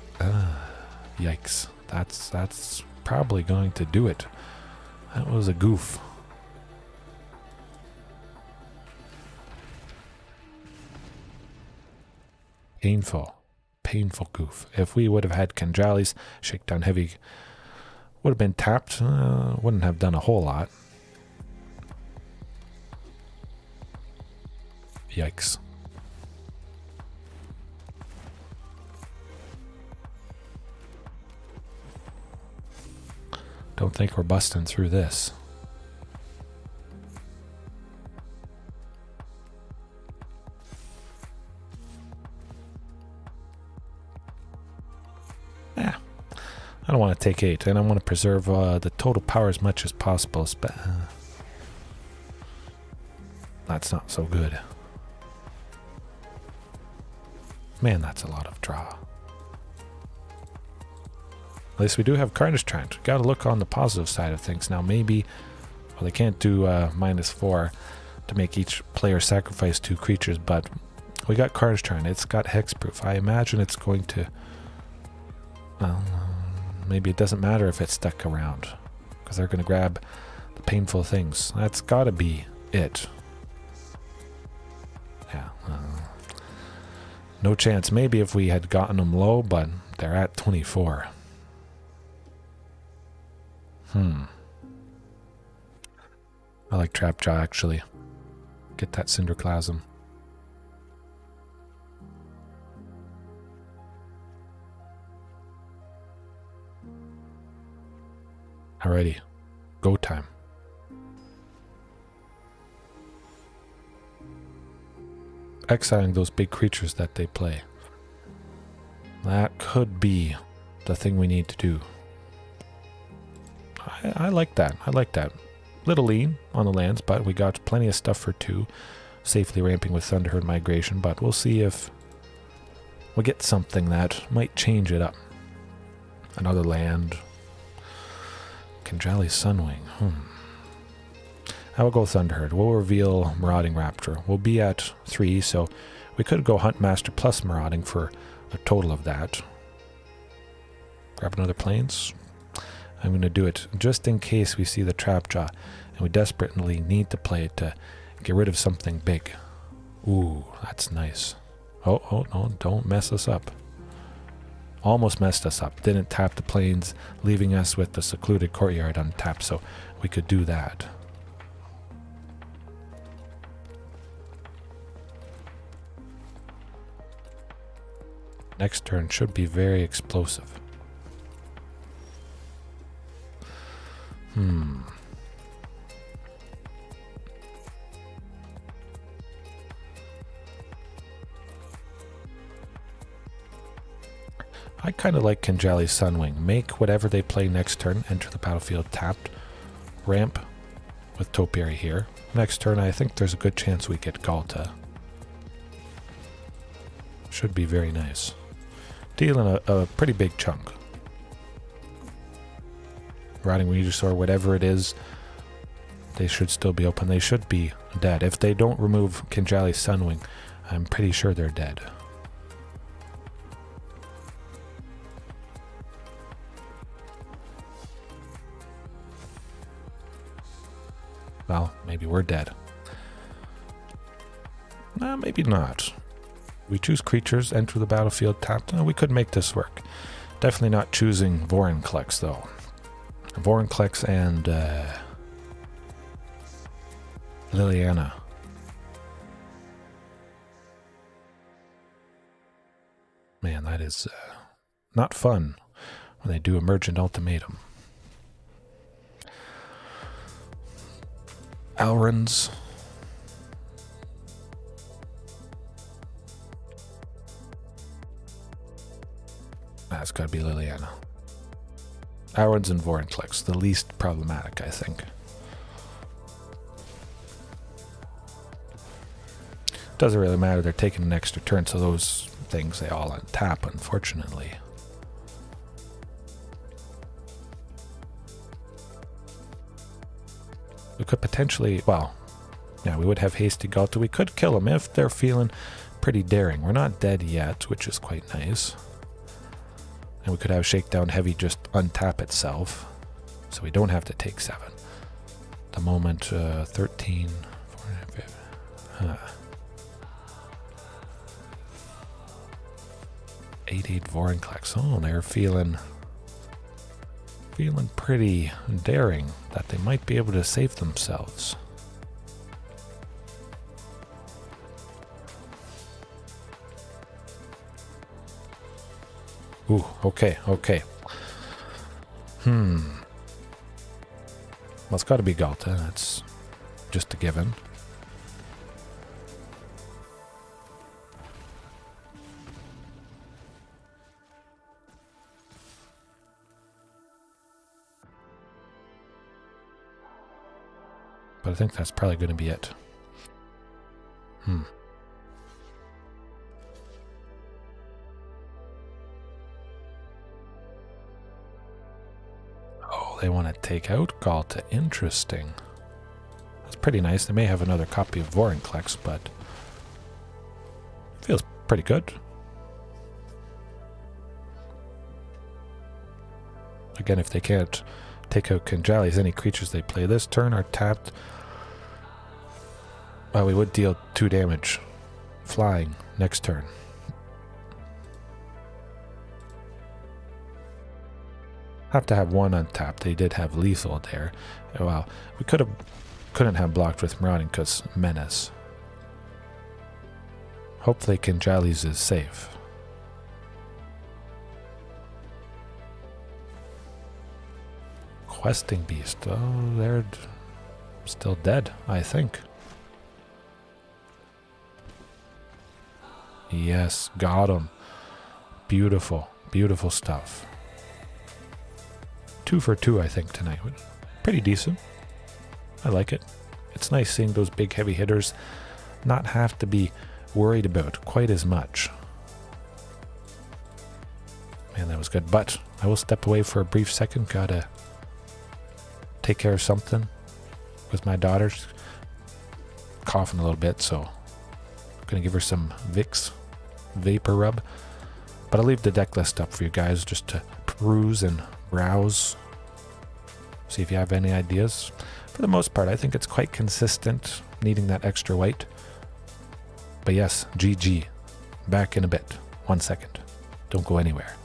yikes. That's probably going to do it. That was a goof. Painful goof. If we would have had Kinjalli's, Shakedown Heavy would have been tapped. Wouldn't have done a whole lot. Yikes. Don't think we're busting through this. Yeah, I don't want to take 8, and I want to preserve the total power as much as possible. That's not so good. Man, that's a lot of draw. At least we do have Carnage Tyrant. Got to look on the positive side of things. Now maybe, well, they can't do -4 to make each player sacrifice 2 creatures, but we got Carnage Tyrant. It's got hexproof. I imagine it's going to, well, maybe it doesn't matter if it's stuck around, because they're going to grab the painful things. That's got to be it. Yeah. No chance. Maybe if we had gotten them low, but they're at 24. I like Trapjaw, actually. Get that Cinderclasm. Alrighty. Go time. Exiling those big creatures that they play. That could be the thing we need to do. I like that. I like that. Little lean on the lands, but we got plenty of stuff for 2. Safely ramping with Thunderherd Migration, but we'll see if we get something that might change it up. Another land. Kinjalli Sunwing. I will go Thunderherd. We'll reveal Marauding Raptor. We'll be at 3, so we could go Huntmaster plus Marauding for a total of that. Grab another Plains. I'm going to do it just in case we see the Trapjaw, and we desperately need to play it to get rid of something big. Ooh, that's nice. Oh, no, don't mess us up. Almost messed us up. Didn't tap the Plains, leaving us with the Secluded Courtyard untapped, so we could do that. Next turn should be very explosive. I kind of like Kinjalli Sunwing. Make whatever they play next turn, enter the battlefield tapped. Ramp with Topiary here. Next turn, I think there's a good chance we get Ghalta. Should be very nice. Dealing a pretty big chunk. Riding Regisaur, whatever it is, they should still be open. They should be dead. If they don't remove Kinjalli Sunwing, I'm pretty sure they're dead. Well, maybe we're dead. Nah, maybe not. We choose creatures, enter the battlefield tapped. We could make this work. Definitely not choosing Vorinclex, though. Vorinclex and Liliana. Man, that is not fun when they do Emergent Ultimatum. Alrons. That's got to be Liliana. Alrons and Vorinclex, the least problematic, I think. Doesn't really matter, they're taking an extra turn, so those things, they all untap, unfortunately. We could potentially, well, yeah, we would have Hasty Ghalta. We could kill them if they're feeling pretty daring. We're not dead yet, which is quite nice. And we could have Shakedown Heavy just untap itself, so we don't have to take 7. The moment 13, 14, 15, 8 Vorinclex. Oh, they're feeling pretty daring that they might be able to save themselves. Ooh, okay. Well, it's got to be Ghalta. That's just a given. But I think that's probably going to be it. Oh, they want to take out Ghalta. Interesting. That's pretty nice. They may have another copy of Vorinclex, but feels pretty good. Again, if they can't take out Kinjallis, any creatures they play this turn are tapped. Well, we would deal 2 damage flying next turn. Have to have 1 untapped. They did have lethal there. Well, we couldn't have blocked with Marauding because Menace. Hopefully Kinjallis is safe. Questing Beast. Oh, they're still dead, I think. Yes, got him. Beautiful, beautiful stuff. 2 for 2, I think, tonight. Pretty decent. I like it. It's nice seeing those big heavy hitters not have to be worried about quite as much. Man, that was good. But I will step away for a brief second. Gotta take care of something with my daughter. She's coughing a little bit, so I'm gonna give her some Vicks vapor rub. But I'll leave the deck list up for you guys just to peruse and browse. See if you have any ideas. For the most part, I think it's quite consistent, needing that extra white. But yes, GG. Back in a bit. 1 second. Don't go anywhere.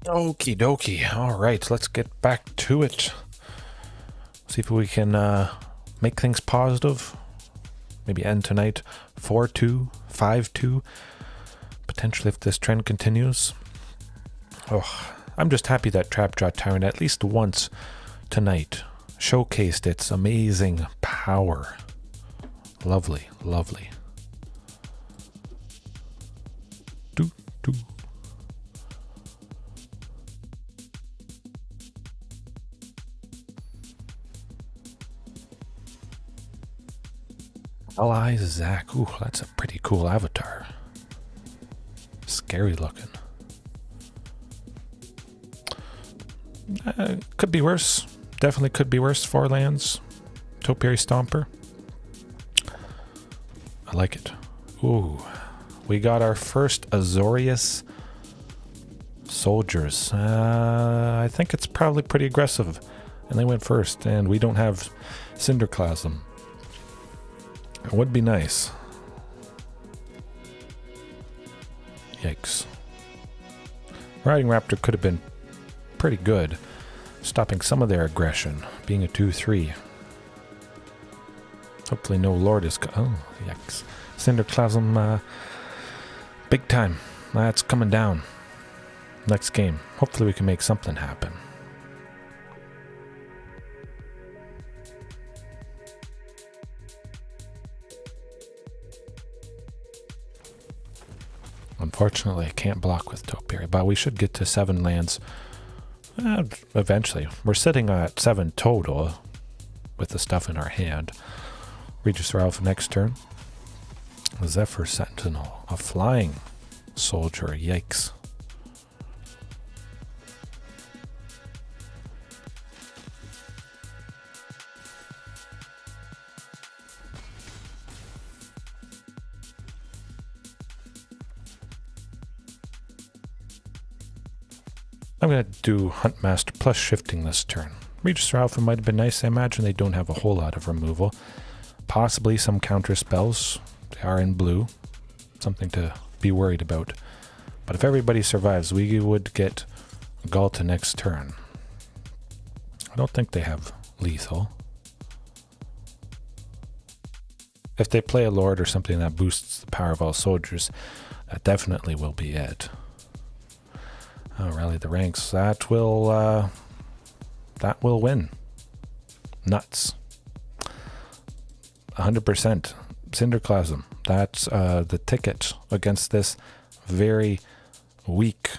Okie dokie. All right, let's get back to it. See if we can make things positive. Maybe end tonight 4-2, 5-2. Potentially if this trend continues. Oh, I'm just happy that Trapjaw Tyrant at least once tonight showcased its amazing power. Lovely, lovely. Do, do. Ally Zach. Ooh, that's a pretty cool avatar. Scary looking. Could be worse. Definitely could be worse. 4 lands. Topiary Stomper. I like it. Ooh. We got our first Azorius soldiers. I think it's probably pretty aggressive. And they went first. And we don't have Cinderclasm. It would be nice. Yikes. Marauding Raptor could have been pretty good, stopping some of their aggression, being a 2-3. Hopefully no Lord is... Oh, yikes. Cinderclasm, big time. That's coming down. Next game. Hopefully we can make something happen. Unfortunately, I can't block with Topiary, but we should get to 7 lands eventually. We're sitting at 7 total with the stuff in our hand. Regisaur Alpha next turn. Zephyr Sentinel, a flying soldier. Yikes. I'm going to do Huntmaster plus Shifting this turn. Regisaur Alpha might have been nice. I imagine they don't have a whole lot of removal. Possibly some counter spells. They are in blue. Something to be worried about. But if everybody survives, we would get Ghalta next turn. I don't think they have lethal. If they play a Lord or something that boosts the power of all soldiers, that definitely will be it. Oh, rally the ranks. That will win. Nuts. 100%. Cinderclasm. That's the ticket against this very weak,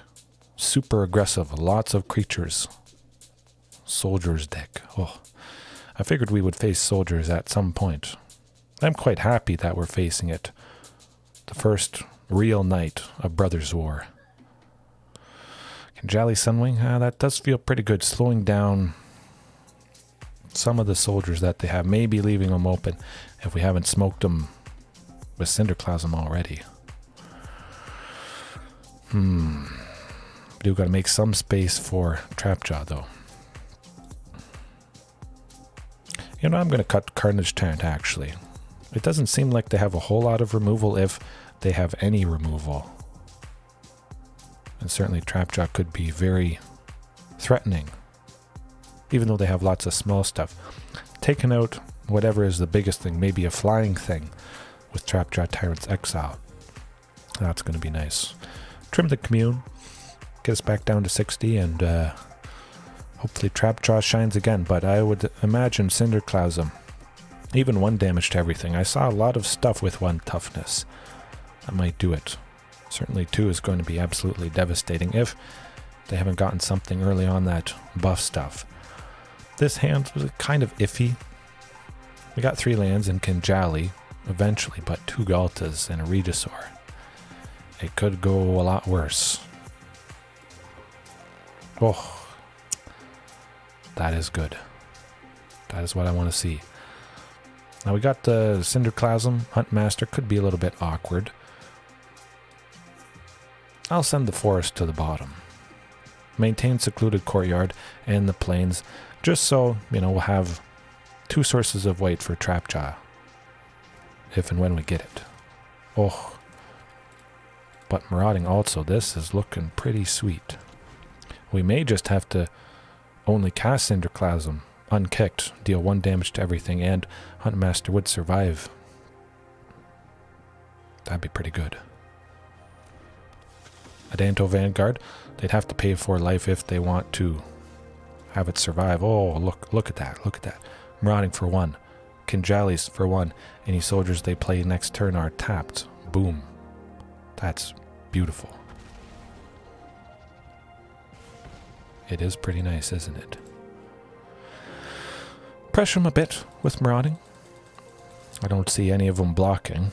super aggressive, lots of creatures. Soldiers deck. Oh, I figured we would face soldiers at some point. I'm quite happy that we're facing it. The first real night of Brothers' War. Kinjalli Sunwing, that does feel pretty good, slowing down some of the soldiers that they have, maybe leaving them open if we haven't smoked them with Cinderclasm already. We do got to make some space for Trapjaw though. You know, I'm going to cut Carnage Tyrant actually. It doesn't seem like they have a whole lot of removal if they have any removal. And certainly Trapjaw could be very threatening, even though they have lots of small stuff. Taking out whatever is the biggest thing, maybe a flying thing with Trapjaw Tyrant's Exile. That's going to be nice. Trim the Commune, get us back down to 60, and hopefully Trapjaw shines again. But I would imagine Cinderclasm, even 1 damage to everything. I saw a lot of stuff with 1 toughness. I might do it. Certainly 2 is going to be absolutely devastating if they haven't gotten something early on that buff stuff. This hand was kind of iffy. We got 3 lands in Kinjalli eventually, but 2 Ghaltas and a Regisaur. It could go a lot worse. Oh, that is good. That is what I want to see. Now we got the Cinderclasm. Huntmaster could be a little bit awkward. I'll send the forest to the bottom. Maintain Secluded Courtyard and the plains, just so, you know, we'll have 2 sources of weight for Trapjaw, if and when we get it. Oh, but Marauding also, this is looking pretty sweet. We may just have to only cast Cinderclasm, unkicked, deal 1 damage to everything, and Huntmaster would survive. That'd be pretty good. Adanto Vanguard, they'd have to pay 4 life if they want to have it survive. Oh, look at that, look at that. Marauding for 1. Kinjalli's for 1. Any soldiers they play next turn are tapped. Boom. That's beautiful. It is pretty nice, isn't it? Pressure them a bit with Marauding. I don't see any of them blocking.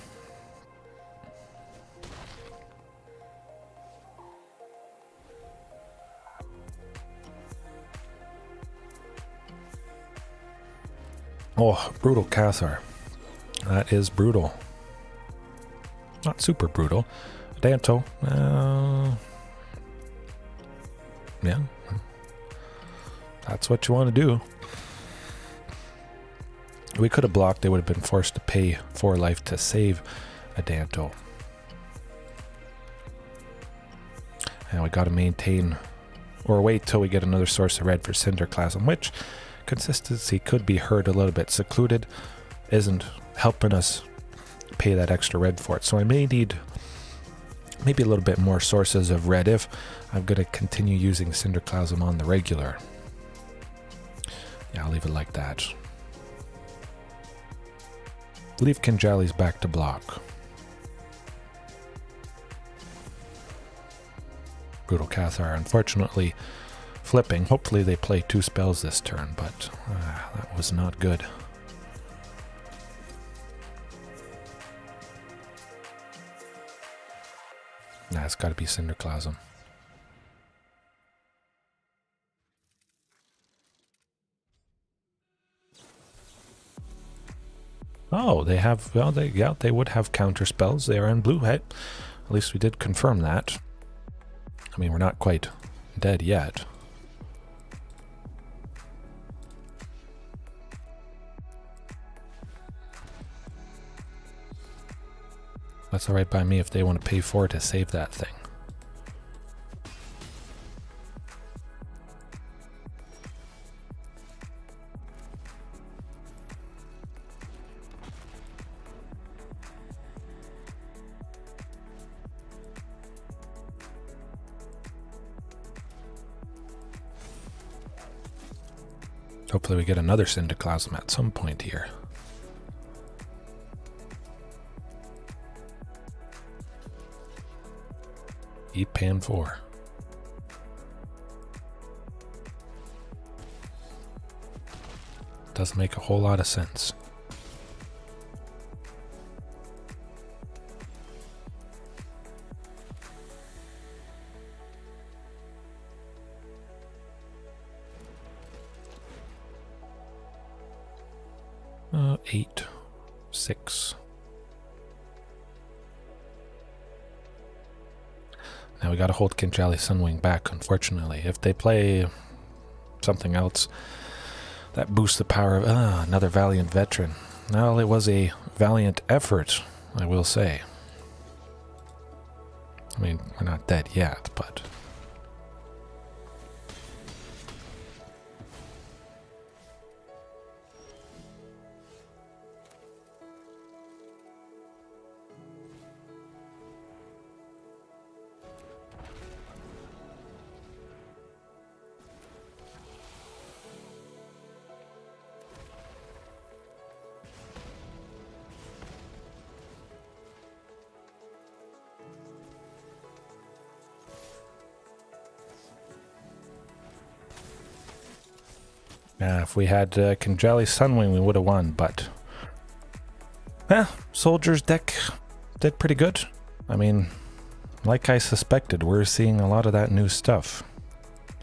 Oh, brutal Cathar. That is brutal. Not super brutal. Danto. Yeah. That's what you want to do. We could have blocked. They would have been forced to pay 4 life to save Adanto. And we got to maintain or wait till we get another source of red for Cinderclasm, which consistency could be hurt a little bit. Secluded isn't helping us pay that extra red for it. So I may need maybe a little bit more sources of red if I'm going to continue using Cinderclasm on the regular. Yeah, I'll leave it like that. Leave Kinjalli's back to block. Brutal Cathar, unfortunately, flipping. Hopefully they play 2 spells this turn, but that was not good. Nah, it's got to be Cinderclasm. Oh, they have, well, they would have counter spells. They are in blue. Hey, at least we did confirm that. I mean, we're not quite dead yet. That's alright by me if they want to pay 4 to save that thing. Hopefully we get another Cinderclasm at some point here. Eat pan 4. Doesn't make a whole lot of sense. Eight, 6. Now we gotta hold Kinjalli Sunwing back, unfortunately. If they play something else that boosts the power of another valiant veteran. Well, it was a valiant effort, I will say. I mean, we're not dead yet, but... if we had Kinjalli Sunwing, we would have won, but... Soldiers deck did pretty good. I mean, like I suspected, we're seeing a lot of that new stuff.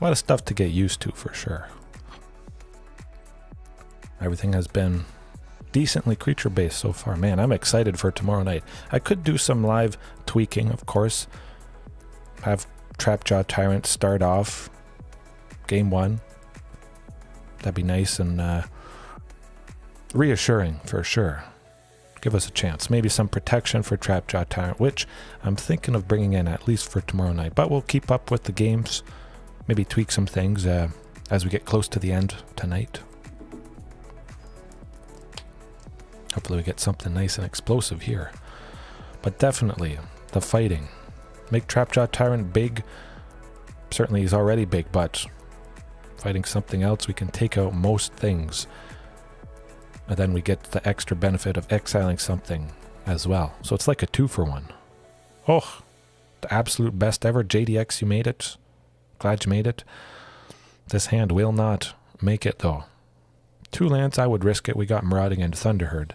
A lot of stuff to get used to, for sure. Everything has been decently creature-based so far. Man, I'm excited for tomorrow night. I could do some live tweaking, of course. Have Trapjaw Tyrant start off game 1. That'd be nice and reassuring for sure. Give us a chance. Maybe some protection for Trapjaw Tyrant, which I'm thinking of bringing in at least for tomorrow night. But we'll keep up with the games maybe tweak some things as we get close to the end tonight. Hopefully we get something nice and explosive here. But definitely, the fighting. Make Trapjaw Tyrant big. Certainly he's already big, but fighting something else, we can take out most things. And then we get the extra benefit of exiling something as well. So it's like a 2-for-1. Oh, the absolute best ever. JDX, you made it. Glad you made it. This hand will not make it though. 2 lands, I would risk it. We got Marauding and Thunderherd.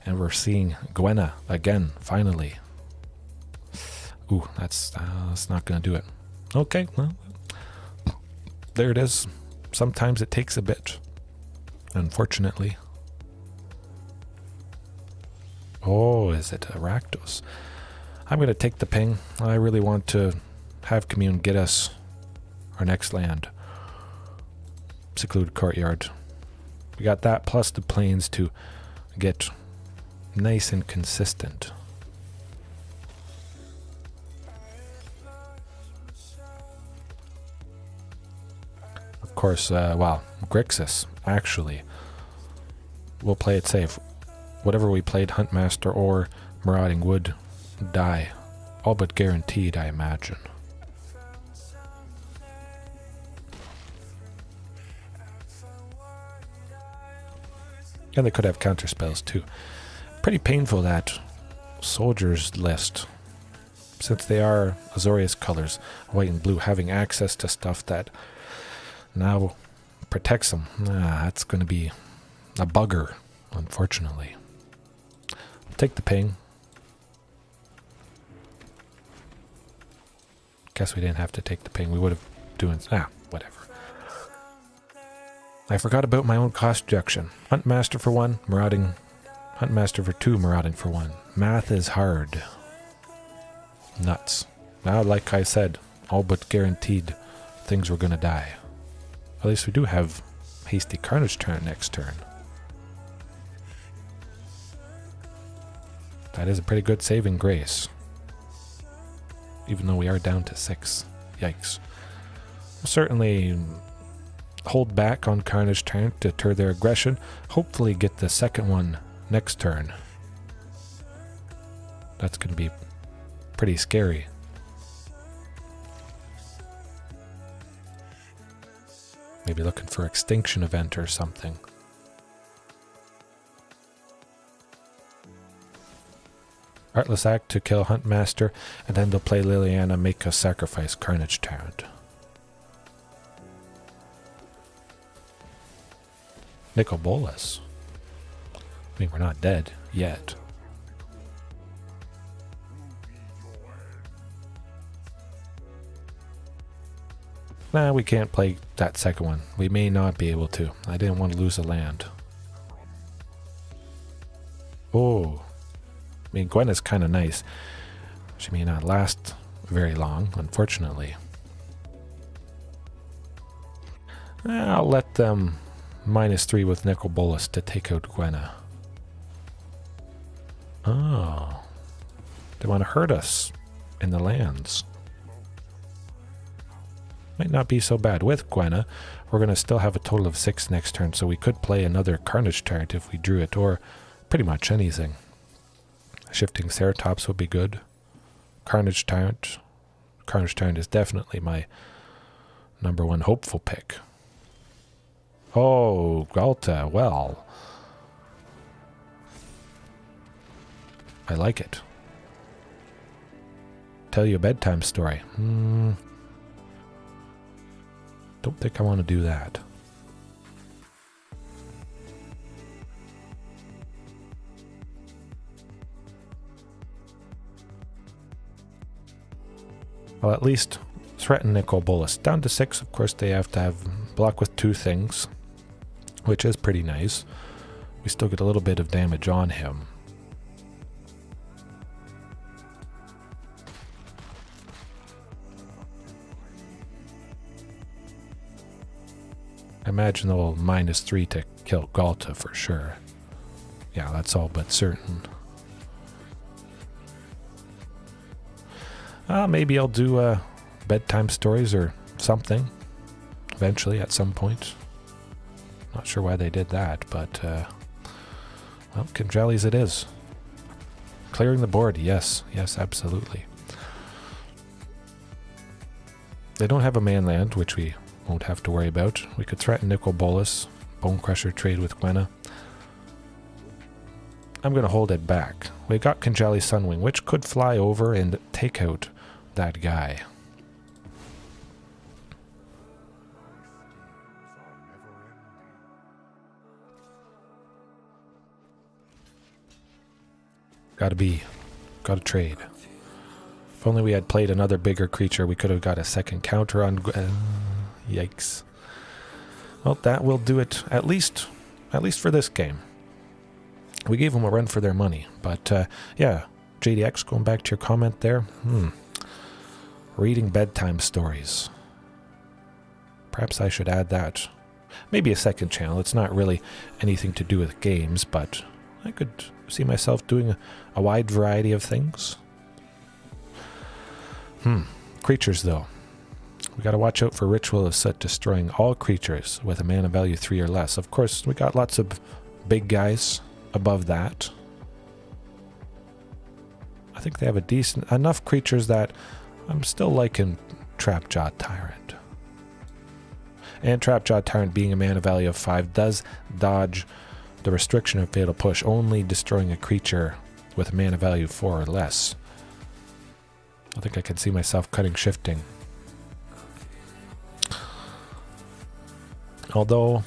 And we're seeing Gwenna again, finally. Ooh, that's not going to do it. Okay, well, there it is. Sometimes it takes a bit, unfortunately. Oh, is it a Rakdos? I'm going to take the ping. I really want to have Commune get us our next land. Secluded Courtyard. We got that plus the plains to get nice and consistent. Of course, well, Grixis, actually. We'll play it safe. Whatever we played, Huntmaster or Marauding would die. All but guaranteed, I imagine. And they could have counter spells too. Pretty painful, that soldiers list. Since they are Azorius colors, white and blue, having access to stuff that now protects them. That's going to be a bugger, unfortunately. Take the ping. Guess we didn't have to take the ping. We would have doing... whatever. I forgot about my own cost reduction. Huntmaster for 1, Marauding... Huntmaster for 2, Marauding for 1. Math is hard. Nuts. Now, like I said, all but guaranteed things were going to die. At least we do have Hasty Carnage Tyrant next turn. That is a pretty good saving grace. Even though we are down to 6. Yikes. We'll certainly hold back on Carnage Tyrant to deter their aggression. Hopefully get the second one next turn. That's going to be pretty scary. Maybe looking for Extinction Event or something. Artless Act to kill Huntmaster, and then they'll play Liliana, make us sacrifice Carnage Tyrant. Nicol Bolas. I mean, we're not dead yet. Nah, we can't play that second one. We may not be able to. I didn't want to lose a land. Oh. I mean, Gwenna's kind of nice. She may not last very long, unfortunately. I'll let them -3 with Nicol Bolas to take out Gwenna. Oh. They want to hurt us in the lands. Might not be so bad. With Gwenna, we're going to still have a total of 6 next turn, so we could play another Carnage Tyrant if we drew it, or pretty much anything. Shifting Ceratops would be good. Carnage Tyrant. Carnage Tyrant is definitely my #1 hopeful pick. Oh, Ghalta. Well, I like it. Tell you a bedtime story. Don't think I want to do that. Well, at least threaten Nicol Bolas. Down to 6, of course, they have to have block with 2 things, which is pretty nice. We still get a little bit of damage on him. I imagine they'll -3 to kill Ghalta for sure. Yeah, that's all but certain. Maybe I'll do bedtime stories or something. eventually at some point. Not sure why they did that, but well, Kinjalli's it is. Clearing the board, yes, absolutely. They don't have a manland, which we won't have to worry about. We could threaten Nicol Bolas, Bone Crusher trade with Gwenna. I'm going to hold it back. We got Kinjalli Sunwing, which could fly over and take out that guy. Gotta trade. If only we had played another bigger creature, we could have got a second counter on... yikes. Well, that will do it, at least for this game. We gave them a run for their money, but yeah, JDX, going back to your comment there, reading bedtime stories. Perhaps I should add that. Maybe a second channel. It's not really anything to do with games, but I could see myself doing a wide variety of things. Creatures, though. We got to watch out for Ritual of Soot destroying all creatures with a mana value 3 or less. Of course, we got lots of big guys above that. I think they have a decent enough creatures that I'm still liking Trapjaw Tyrant. And Trapjaw Tyrant, being a mana value of 5, does dodge the restriction of Fatal Push, only destroying a creature with a mana value 4 or less. I think I can see myself cutting Shifting. Although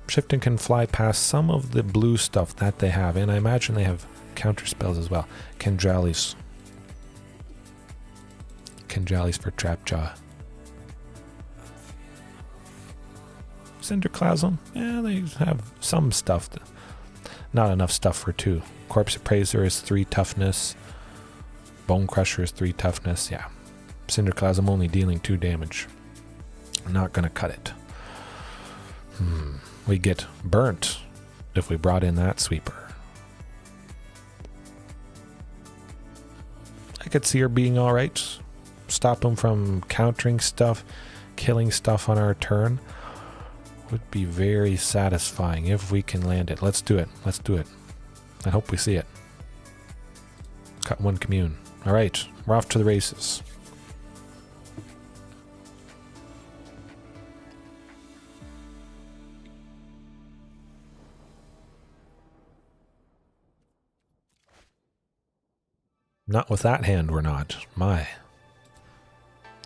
Shifting can fly past some of the blue stuff that they have, and I imagine they have counter spells as well. Kinjalli's for Trapjaw. Cinderclasm, yeah, they have some stuff. Not enough stuff for 2. Corpse Appraiser is 3 toughness. Bone Crusher is 3 toughness. Yeah. Cinderclasm only dealing 2 damage. I'm not going to cut it. We get burnt if we brought in that sweeper. I could see her being alright. Stop them from countering stuff, killing stuff on our turn. Would be very satisfying if we can land it. Let's do it. Let's do it. I hope we see it. Cut 1 Commune. Alright, we're off to the races. Not with that hand, we're not. My.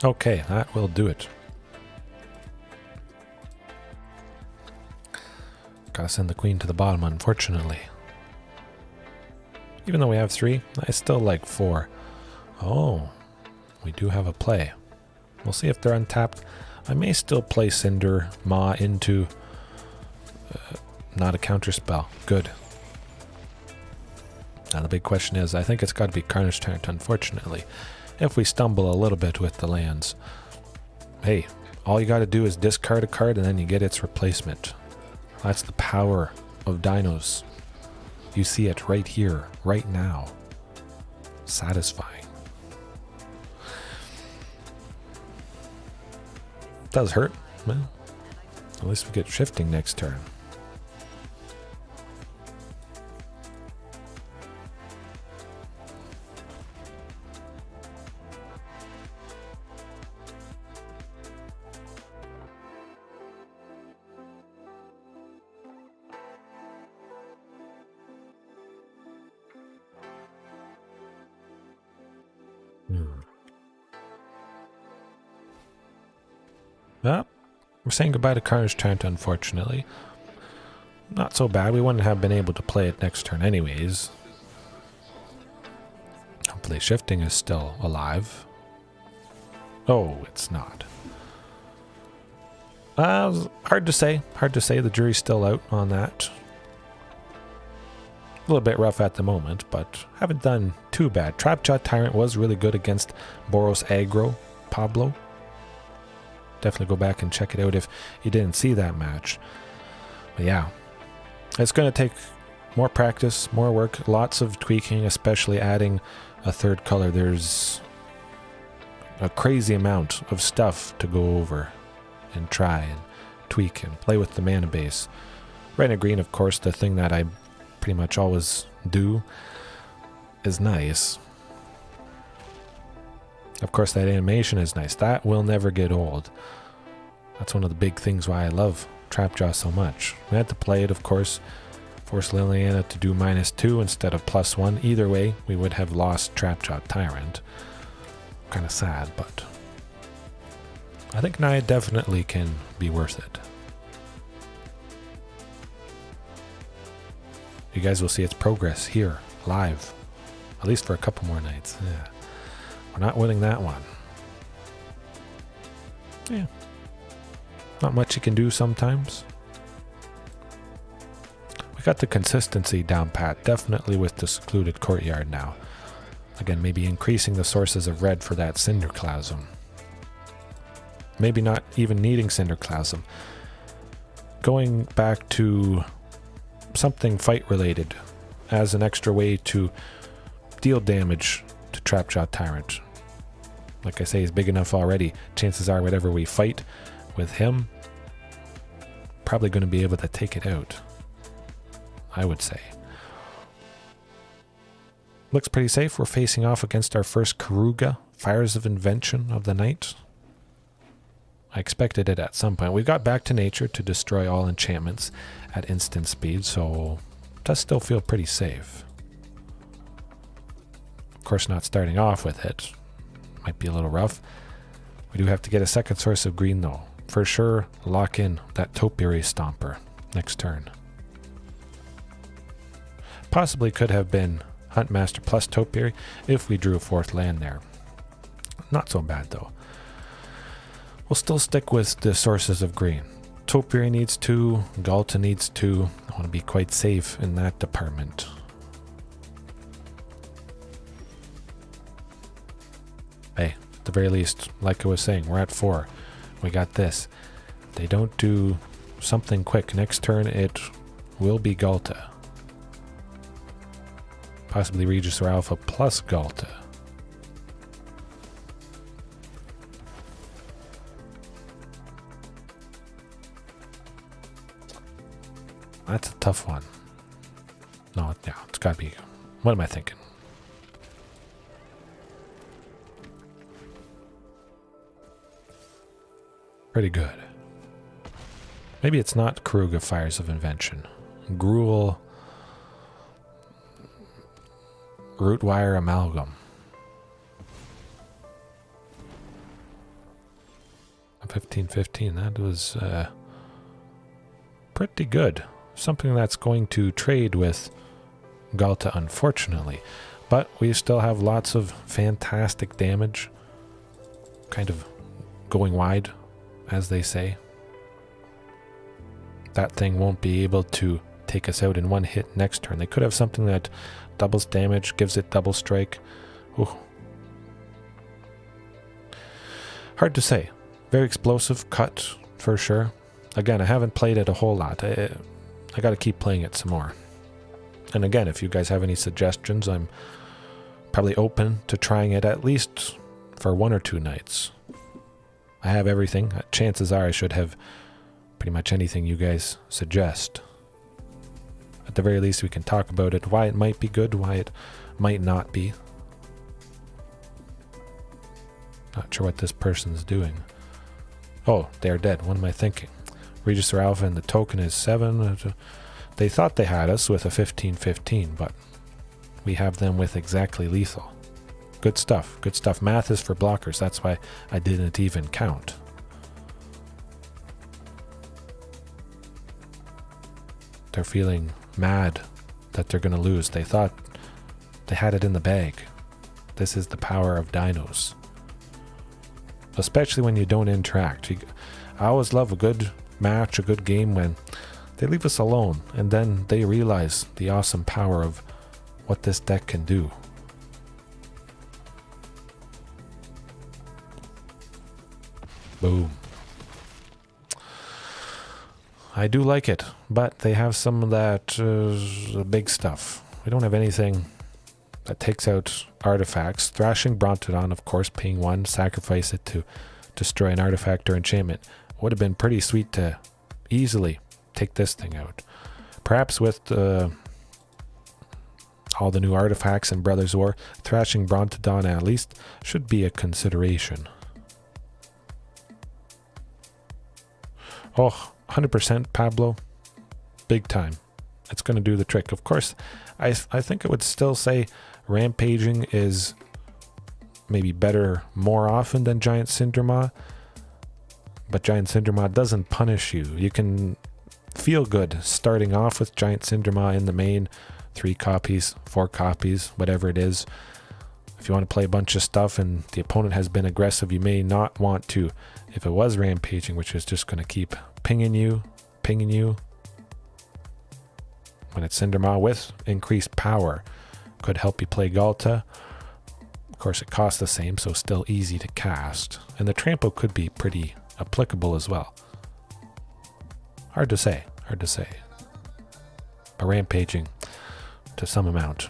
Okay, that will do it. Gotta send the queen to the bottom, unfortunately. Even though we have 3, I still like 4. Oh, we do have a play. We'll see if they're untapped. I may still play Cindermaw into not a counter spell. Good. Now the big question is, I think it's got to be Carnage Tyrant, unfortunately. If we stumble a little bit with the lands. Hey, all you got to do is discard a card and then you get its replacement. That's the power of dinos. You see it right here, right now. Satisfying. Does hurt. Well, at least we get Shifting next turn. Well, we're saying goodbye to Carnage Tyrant, unfortunately. Not so bad. We wouldn't have been able to play it next turn anyways. Hopefully Shifting is still alive. Oh, it's not. Hard to say. Hard to say. The jury's still out on that. A little bit rough at the moment, but haven't done too bad. Trapjaw Tyrant was really good against Boros Aggro Pablo. Definitely go back and check it out if you didn't see that match. But yeah, it's going to take more practice, more work, lots of tweaking, especially adding a third color. There's a crazy amount of stuff to go over. and try and tweak and play with the mana base. Red and green, of course, the thing that I pretty much always do is nice. Of course, that animation is nice. That will never get old. That's one of the big things why I love Trapjaw so much. We had to play it, of course. Force Liliana to do -2 instead of +1. Either way, we would have lost Trapjaw Tyrant. Kind of sad, but I think Naya definitely can be worth it. You guys will see its progress here, live. At least for a couple more nights. Yeah. We're not winning that one. Yeah. Not much you can do sometimes. We got the consistency down pat, definitely with the Secluded Courtyard now. Again, maybe increasing the sources of red for that Cinderclasm. Maybe not even needing Cinderclasm. Going back to something fight related as an extra way to deal damage to Trapjaw Tyrant. Like I say, he's big enough already. Chances are whatever we fight with him, probably going to be able to take it out, I would say. Looks pretty safe. We're facing off against our first Karuga, Fires of Invention of the night. I expected it at some point. We got back to nature to destroy all enchantments at instant speed, so it does still feel pretty safe. Of course, not starting off with it. Might be a little rough. We do have to get a second source of green, though. For sure, lock in that Topiary Stomper next turn. Possibly could have been Huntmaster plus Topiary if we drew a fourth land there. Not so bad, though. We'll still stick with the sources of green. Topiary needs 2, Ghalta needs 2. I want to be quite safe in that department. Hey, at the very least, like I was saying, we're at 4. We got this. They don't do something quick. Next turn, it will be Ghalta. Possibly Regisaur Alpha plus Ghalta. That's a tough one. No, yeah, it's gotta be. What am I thinking? Pretty good. Maybe it's not Karuga Fires of Invention. Gruul Rootwire Amalgam. 15-15. That was pretty good. Something that's going to trade with Ghalta, unfortunately. But we still have lots of fantastic damage. Kind of going wide, as they say. That thing won't be able to take us out in one hit next turn. They could have something that doubles damage, gives it double strike. Ooh. Hard to say. Very explosive cut, for sure. Again, I haven't played it a whole lot. I got to keep playing it some more. And again, if you guys have any suggestions, I'm probably open to trying it at least for 1 or 2 nights. I have everything. Chances are I should have pretty much anything you guys suggest. At the very least, we can talk about it, why it might be good, why it might not be. Not sure what this person's doing. Oh, they're dead. What am I thinking? Regisaur Alpha and the token is 7. They thought they had us with a 15-15, but we have them with exactly lethal. Good stuff. Good stuff. Math is for blockers. That's why I didn't even count. They're feeling mad that they're going to lose. They thought they had it in the bag. This is the power of dinos. Especially when you don't interact. I always love a good match, a good game when they leave us alone and then they realize the awesome power of what this deck can do. Boom. I do like it, but they have some of that big stuff. We don't have anything that takes out artifacts. Thrashing Brontodon, of course, paying 1, sacrifice it to destroy an artifact or enchantment. Would have been pretty sweet to easily take this thing out. Perhaps with all the new artifacts in Brothers War, thrashing Brontodon at least should be a consideration. Oh, 100% Pablo. Big time. It's going to do the trick. Of course, I think I would still say Rampaging is maybe better more often than Giant Cindermaw. But Giant Cindermaw doesn't punish you. You can feel good starting off with Giant Cindermaw in the main. 3 copies, 4 copies, whatever it is. If you want to play a bunch of stuff and the opponent has been aggressive, you may not want to. If it was Rampaging, which is just going to keep pinging you, when it's Cindermaw with increased power, could help you play Ghalta. Of course, it costs the same, so still easy to cast. And the Trample could be pretty applicable as well. Hard to say. But Rampaging to some amount.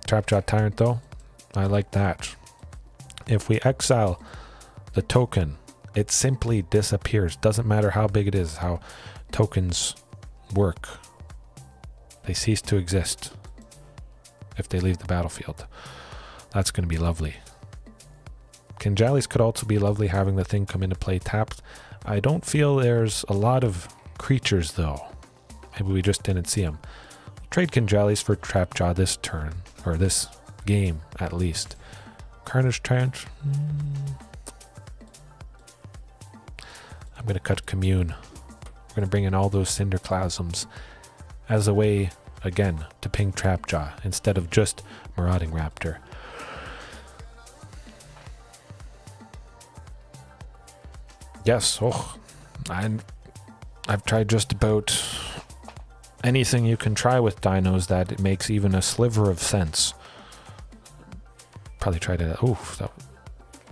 Trapjaw Tyrant though, I like that. If we exile the token, it simply disappears. Doesn't matter how big it is, how tokens work. They cease to exist if they leave the battlefield. That's going to be lovely. Kinjallis could also be lovely, having the thing come into play tapped. I don't feel there's a lot of creatures though. Maybe we just didn't see them. Trade Kinjallis for Trapjaw this turn, or this game at least. Carnage Tyrant. I'm going to cut Commune. We're going to bring in all those Cinderclasms as a way, again, to ping Trapjaw instead of just Marauding Raptor. Yes, I've tried just about anything you can try with dinos that it makes even a sliver of sense. Probably tried it.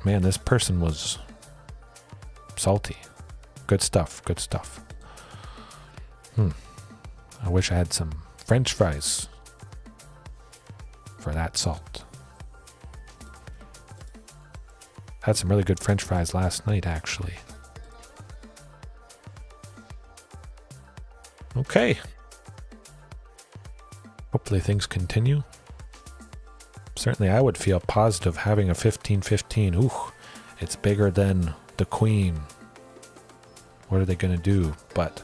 Man, this person was salty. Good stuff. I wish I had some French fries for that salt. Had some really good French fries last night, actually. Okay. Hopefully things continue. Certainly I would feel positive having a 15-15. Ooh, it's bigger than the Queen. What are they going to do but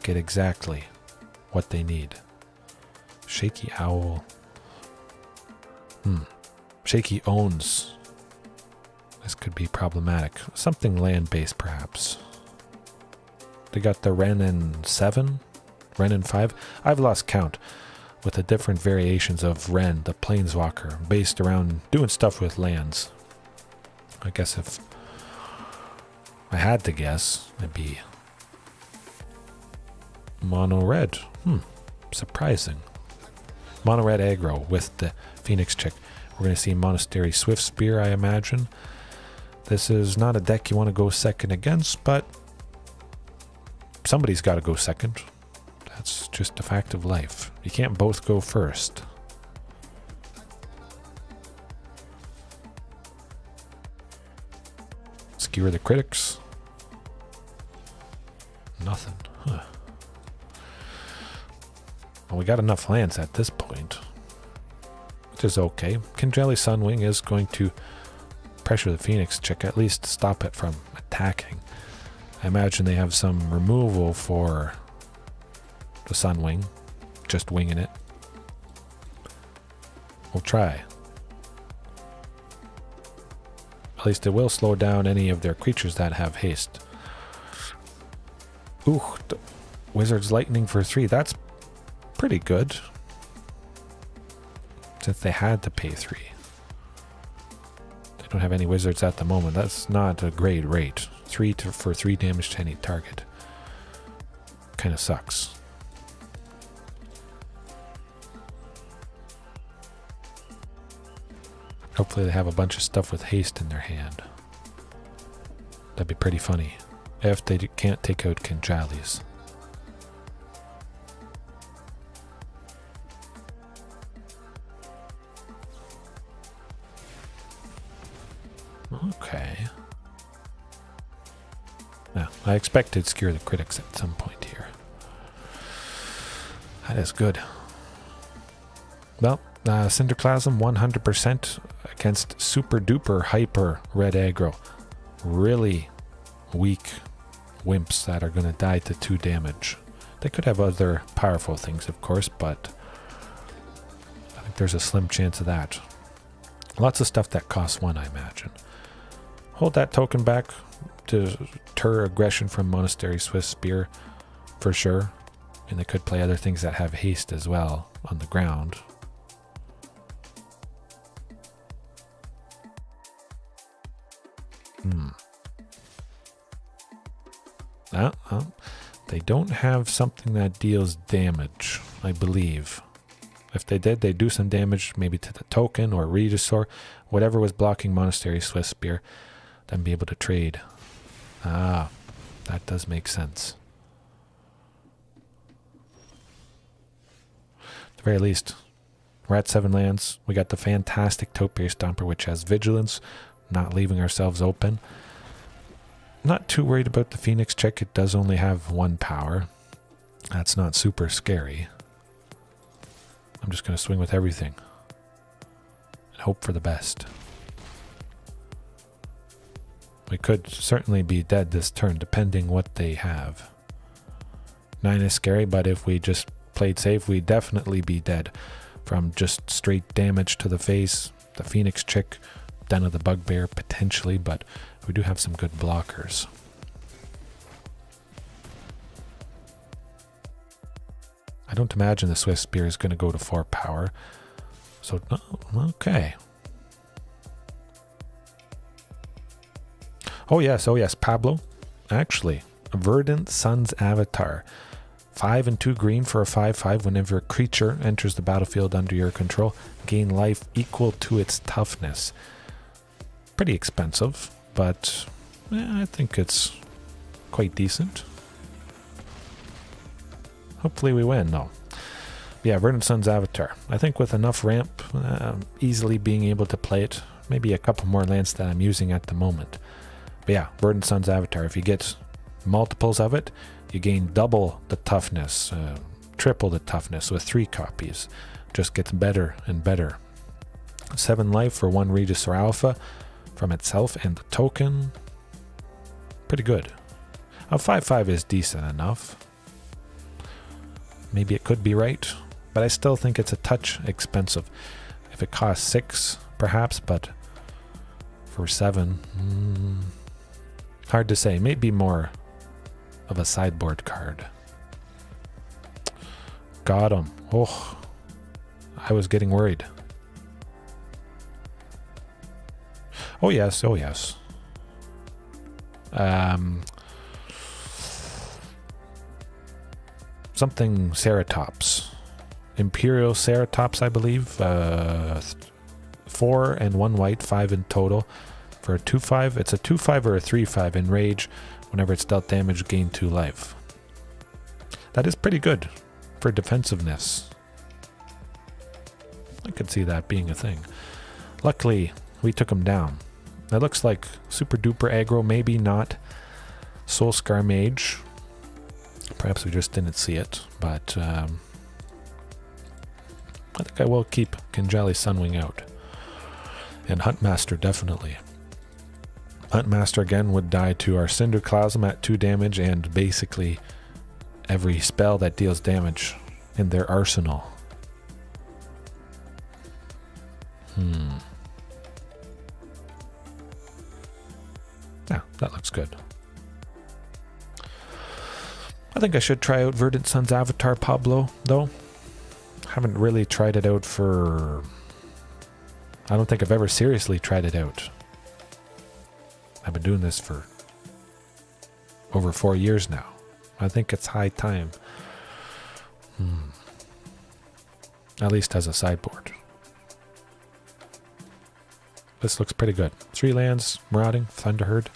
get exactly what they need? Shaky Owl. Shaky owns. This could be problematic. Something land-based, perhaps. They got the Ren and 7? Ren and 5? I've lost count with the different variations of Ren, the Planeswalker, based around doing stuff with lands. I guess if I had to guess, it'd be Mono Red. Surprising. Mono Red aggro with the Phoenix chick. We're going to see Monastery Swift Spear, I imagine. This is not a deck you want to go second against, but somebody's got to go second. That's just a fact of life. You can't both go first. Skewer the critics. Nothing. Huh. Well, we got enough lands at this point, which is okay. Kinjalli Sunwing is going to pressure the Phoenix chick, at least stop it from attacking. I imagine they have some removal for the Sunwing, just winging it. We'll try. At least it will slow down any of their creatures that have haste. Ooh, Wizard's Lightning for 3. That's pretty good, since they had to pay 3. They don't have any wizards at the moment. That's not a great rate. 3 for 3 damage to any target. Kind of sucks. Hopefully they have a bunch of stuff with haste in their hand. That'd be pretty funny if they can't take out Kinjallis. Okay. Yeah, I expect to skewer the critics at some point here. That is good. Well, Cinderclasm 100% against super duper hyper red aggro. Really weak wimps that are going to die to 2 damage. They could have other powerful things, of course, but I think there's a slim chance of that. Lots of stuff that costs 1, I imagine. Hold that token back to deter aggression from Monastery Swift Spear, for sure. And they could play other things that have haste as well on the ground. They don't have something that deals damage, I believe. If they did, they'd do some damage maybe to the token or Regisaur, whatever was blocking Monastery Swift Spear, then be able to trade. Ah, that does make sense. At the very least, we're at 7 lands. We got the fantastic Topiary Stomper, which has Vigilance, not leaving ourselves open. Not too worried about the Phoenix Chick. It does only have 1 power. That's not super scary. I'm just going to swing with everything and hope for the best. We could certainly be dead this turn, depending what they have. 9 is scary, but if we just played safe, we'd definitely be dead from just straight damage to the face. The Phoenix Chick, Den of the Bugbear, potentially, but we do have some good blockers. I don't imagine the Swift Spear is going to go to 4 power. So, okay. Oh yes, Pablo. Actually, Verdant Sun's Avatar. 5 and 2 green for a 5/5. Whenever a creature enters the battlefield under your control, gain life equal to its toughness. Pretty expensive, but I think it's quite decent. Hopefully we win, though. Yeah, Verdant Sun's Avatar. I think with enough ramp, easily being able to play it, maybe a couple more lands that I'm using at the moment. But yeah, Verdant Sun's Avatar. If you get multiples of it, you gain double the toughness, triple the toughness with 3 copies. Just gets better and better. 7 life for 1 Regisaur Alpha from itself and the token. Pretty good. A 5/5 is decent enough. Maybe it could be right, but I still think it's a touch expensive. If it costs 6, perhaps, but for 7, hard to say. Maybe more of a sideboard card. Got him. Oh, I was getting worried. Oh yes, oh yes. Something Ceratops. Imperial Ceratops, I believe. 4 and 1 white, 5 in total. For a 2/5, it's a 2/5 or a 3/5 in rage. Whenever it's dealt damage, gain 2 life. That is pretty good for defensiveness. I could see that being a thing. Luckily, we took him down. That looks like super duper aggro, maybe not Soulscar Mage. Perhaps we just didn't see it, but I think I will keep Kinjalli Sunwing out. And Huntmaster, definitely. Huntmaster again would die to our Cinderclasm at 2 damage and basically every spell that deals damage in their arsenal. Yeah, that looks good. I think I should try out Verdant Sun's Avatar, Pablo, though. Haven't really tried it out for... I don't think I've ever seriously tried it out. I've been doing this for over 4 years now. I think it's high time. At least as a sideboard. This looks pretty good. 3 lands, Marauding, Thunderherd.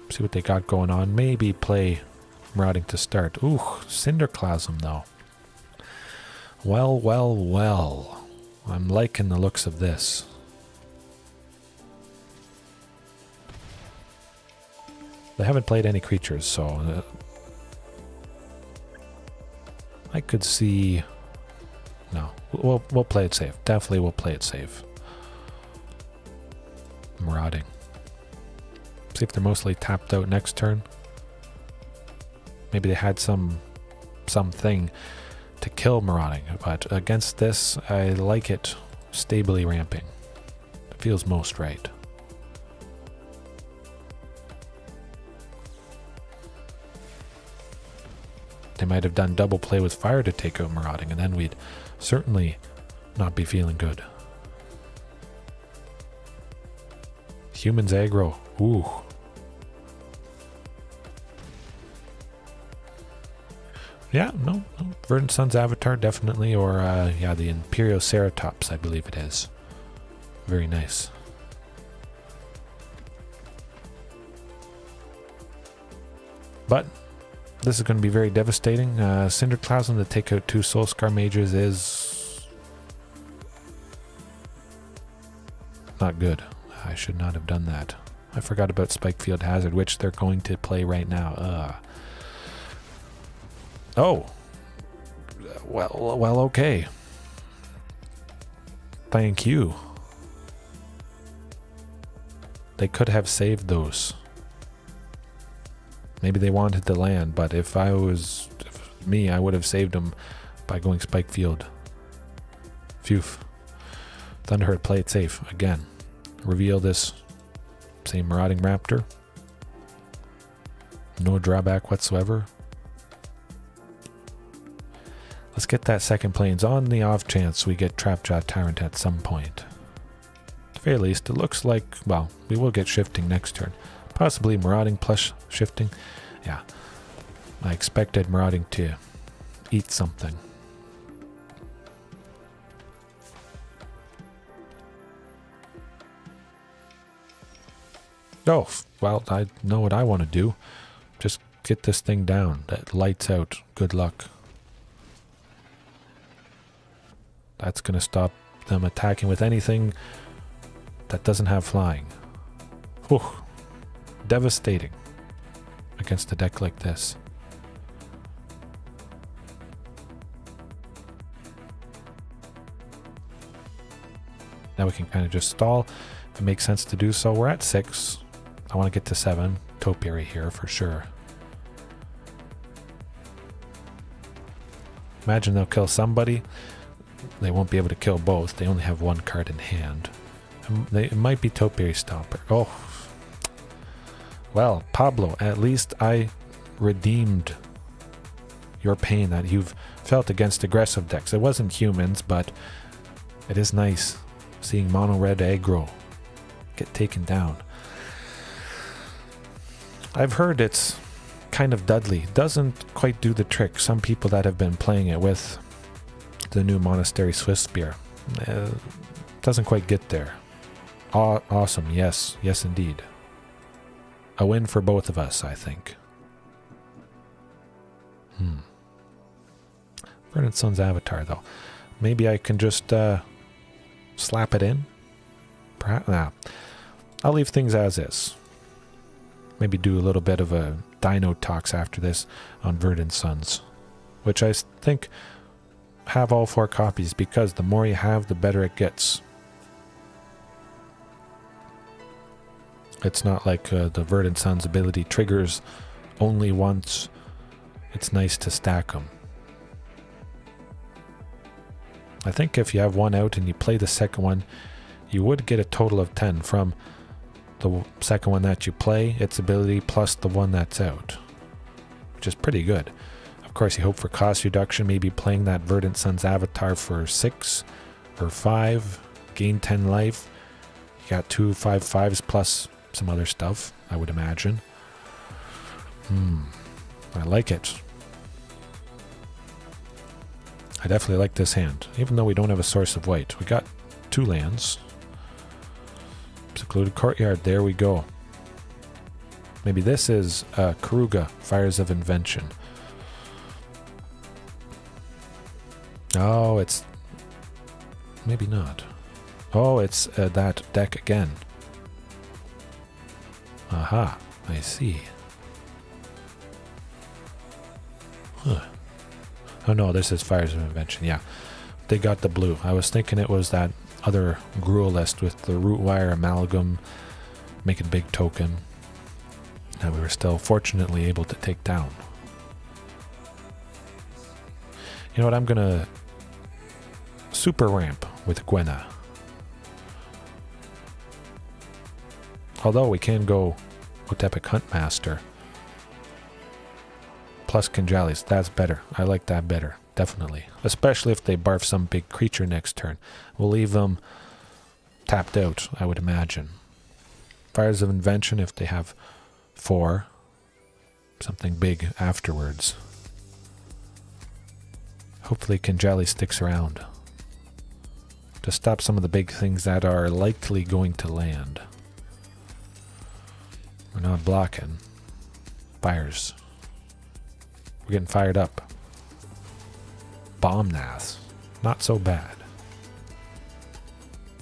See what they got going on. Maybe play Marauding to start. Ooh, Cinderclasm though. Well, well, well. I'm liking the looks of this. They haven't played any creatures, so I could see. No, we'll play it safe. Definitely, we'll play it safe. Marauding. See if they're mostly tapped out next turn. Maybe they had something to kill Marauding, but against this, I like it stably ramping. It feels most right. They might have done double play with fire to take out Marauding, and then we'd certainly not be feeling good. Humans aggro. Ooh. Yeah, no. Verdant Sun's Avatar, definitely. Or, yeah, the Imperial Ceratops, I believe it is. Very nice. But this is going to be very devastating. Cinderclasm to take out 2 Soulscar Mages is not good. I should not have done that. I forgot about Spikefield Hazard, which they're going to play right now. Oh. Well, okay. Thank you. They could have saved those. Maybe they wanted the land, but if me, I would have saved them by going Spikefield. Phew. Thunderherd, play it safe. Again. Reveal this same Marauding Raptor. No drawback whatsoever. Let's get that second plains on the off chance we get Giant Tyrant at some point. At the very least, it looks like, well, we will get Shifting next turn. Possibly Marauding plus Shifting. Yeah. I expected Marauding to eat something. Oh, well, I know what I want to do. Just get this thing down. That lights out. Good luck. That's going to stop them attacking with anything that doesn't have flying. Whew. Devastating against a deck like this. Now we can kind of just stall if it makes sense to do so. We're at 6. I want to get to 7. Topiary here for sure. Imagine they'll kill somebody. They won't be able to kill both. They only have 1 card in hand. It might be Topiary Stomper. Oh. Well, Pablo, at least I redeemed your pain that you've felt against aggressive decks. It wasn't humans, but it is nice seeing mono red aggro get taken down. I've heard it's kind of Dudley. Doesn't quite do the trick. Some people that have been playing it with the new Monastery Swift Spear doesn't quite get there. Awesome. Yes indeed. A win for both of us, I think. Verdant Sun's Avatar, though. Maybe I can just slap it in? Perhaps. Nah. I'll leave things as is. Maybe do a little bit of a Dino talks after this on Verdant Suns, which I think have all 4 copies, because the more you have, the better it gets. It's not like the Verdant Sun's ability triggers only once. It's nice to stack them. I think if you have 1 out and you play the second one, you would get a total of 10 from the second one that you play, its ability, plus the one that's out, which is pretty good. Of course, you hope for cost reduction, maybe playing that Verdant Sun's Avatar for 6 or 5, gain 10 life. You got 2 5/5s plus some other stuff, I would imagine. I like it. I definitely like this hand, even though we don't have a source of white. We got 2 lands. Secluded Courtyard, there we go. Maybe this is Karuga, Fires of Invention. Oh, it's... maybe not. Oh, it's that deck again. Aha, I see. Oh no, this is Fires of Invention. Yeah, they got the blue. I was thinking it was that other gruel list with the root wire amalgam, making big token, that we were still fortunately able to take down. You know what, I'm gonna super ramp with Gwenna. Although we can go Otepec Huntmaster plus Kinjallis, that's better. I like that better, definitely. Especially if they barf some big creature next turn. We'll leave them tapped out, I would imagine. Fires of Invention if they have 4. Something big afterwards. Hopefully Kinjalli sticks around to stop some of the big things that are likely going to land. We're not blocking. Fires. We're getting fired up. Bomb Nath. Not so bad.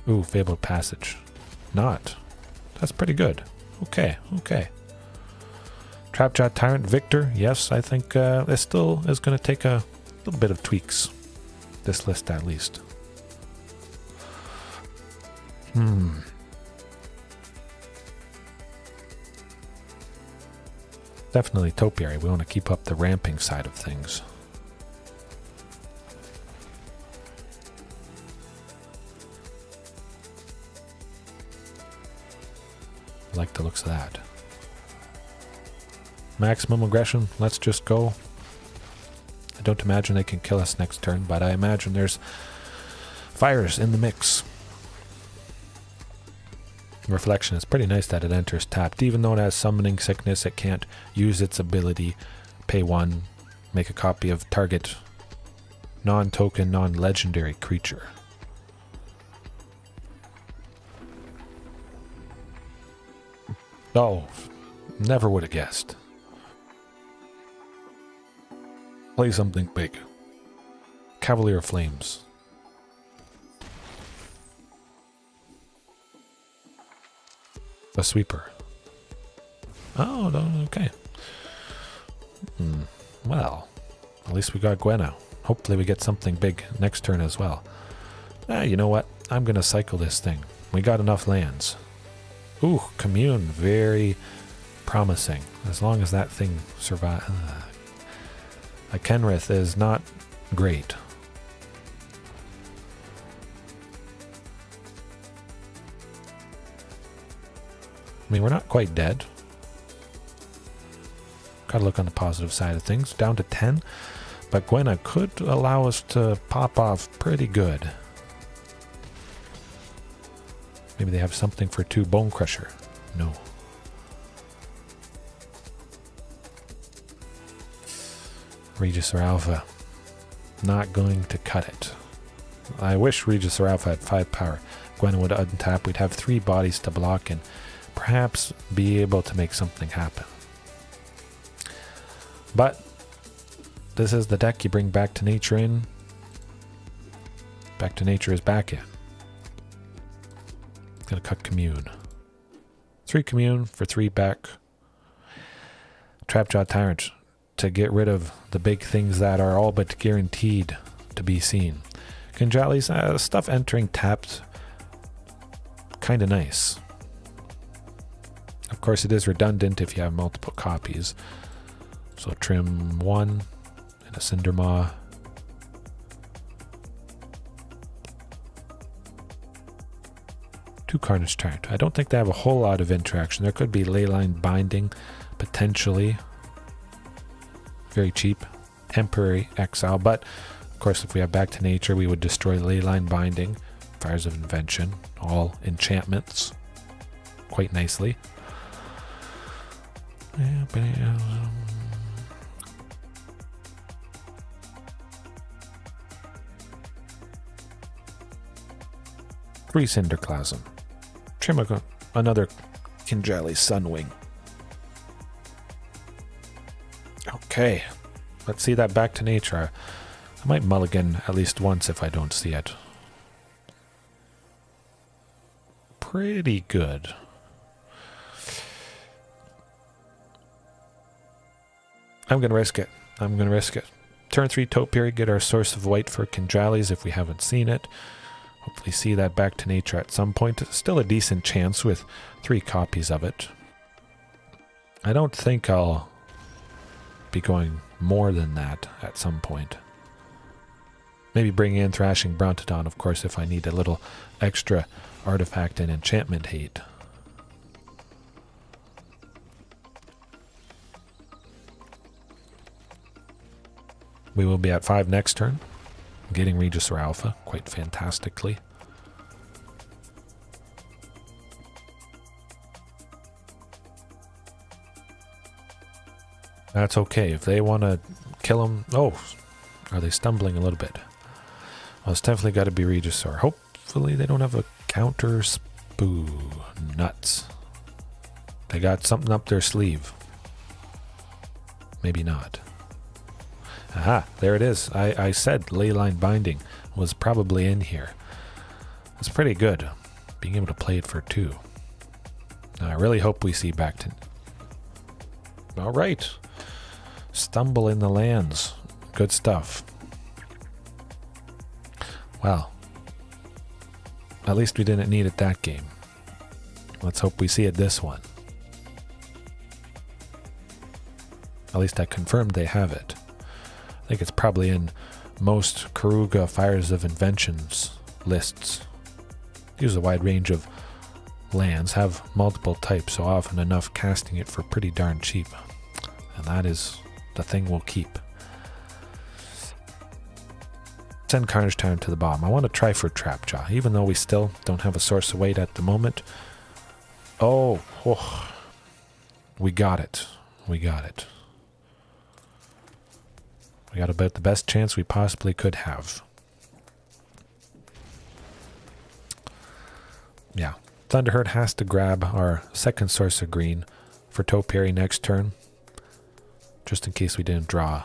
Ooh, Fabled Passage. Not. That's pretty good. Okay, okay. Giant Tyrant Victor. Yes, I think this still is going to take a little bit of tweaks. This list at least. Definitely Topiary. We want to keep up the ramping side of things. I like the looks of that. Maximum aggression. Let's just go. I don't imagine they can kill us next turn, but I imagine there's fires in the mix. Reflection is pretty nice that it enters tapped. Even though it has Summoning Sickness, it can't use its ability. Pay 1, make a copy of target non-token, non-legendary creature. Oh, never would have guessed. Play something big. Cavalier of Flames. A sweeper. Oh, no, okay. Well, at least we got Gwenna. Hopefully we get something big next turn as well. You know what? I'm going to cycle this thing. We got enough lands. Ooh, Commune. Very promising. As long as that thing survives. A Kenrith is not great. I mean, we're not quite dead. Gotta look on the positive side of things. Down to 10. But Gwenna could allow us to pop off pretty good. Maybe they have something for 2 Bone Crusher. No. Regisaur Alpha. Not going to cut it. I wish Regisaur Alpha had 5 power. Gwenna would untap. We'd have 3 bodies to block and perhaps be able to make something happen. But this is the deck you bring Back to Nature in. Back to Nature is back in. Gonna cut Commune. 3 Commune for 3 back. Giant Tyrant to get rid of the big things that are all but guaranteed to be seen. Kinjalli's stuff entering tapped. Kinda nice. Of course, it is redundant if you have multiple copies. So trim 1 and a Cindermaw. Two Carnage Tyrant. I don't think they have a whole lot of interaction. There could be Leyline Binding, potentially. Very cheap. Temporary exile. But, of course, if we have Back to Nature, we would destroy Leyline Binding. Fires of Invention. All enchantments. Quite nicely. Three Cinderclasm. Trim another Kinjalli Sunwing. Okay. Let's see that Back to Nature. I might mulligan at least once if I don't see it. Pretty good. I'm going to risk it. I'm going to risk it. Turn 3 Topiary, get our source of white for Kinjallis if we haven't seen it. Hopefully see that back to nature at some point. Still a decent chance with 3 copies of it. I don't think I'll be going more than that at some point. Maybe bring in Thrashing Brontodon, of course, if I need a little extra artifact and enchantment hate. We will be at 5 next turn, getting Regisaur Alpha quite fantastically. That's okay. If they want to kill him... Oh, are they stumbling a little bit? Well, it's definitely got to be Regisaur. Hopefully they don't have a counter spoo. Nuts. They got something up their sleeve. Maybe not. Aha, there it is. I said Leyline Binding was probably in here. It's pretty good, being able to play it for 2. Now, I really hope we see back to... Alright. Stumble in the lands. Good stuff. Well, at least we didn't need it that game. Let's hope we see it this one. At least I confirmed they have it. I think it's probably in most Karuga Fires of Inventions lists. Use a wide range of lands, have multiple types, so often enough casting it for pretty darn cheap. And that is the thing we'll keep. Send Carnage Tyrant to the bottom. I want to try for Trapjaw, even though we still don't have a source of weight at the moment. Oh, we got it. We got it. We got about the best chance we possibly could have. Yeah. Thunderherd has to grab our second source of green for Topiary next turn. Just in case we didn't draw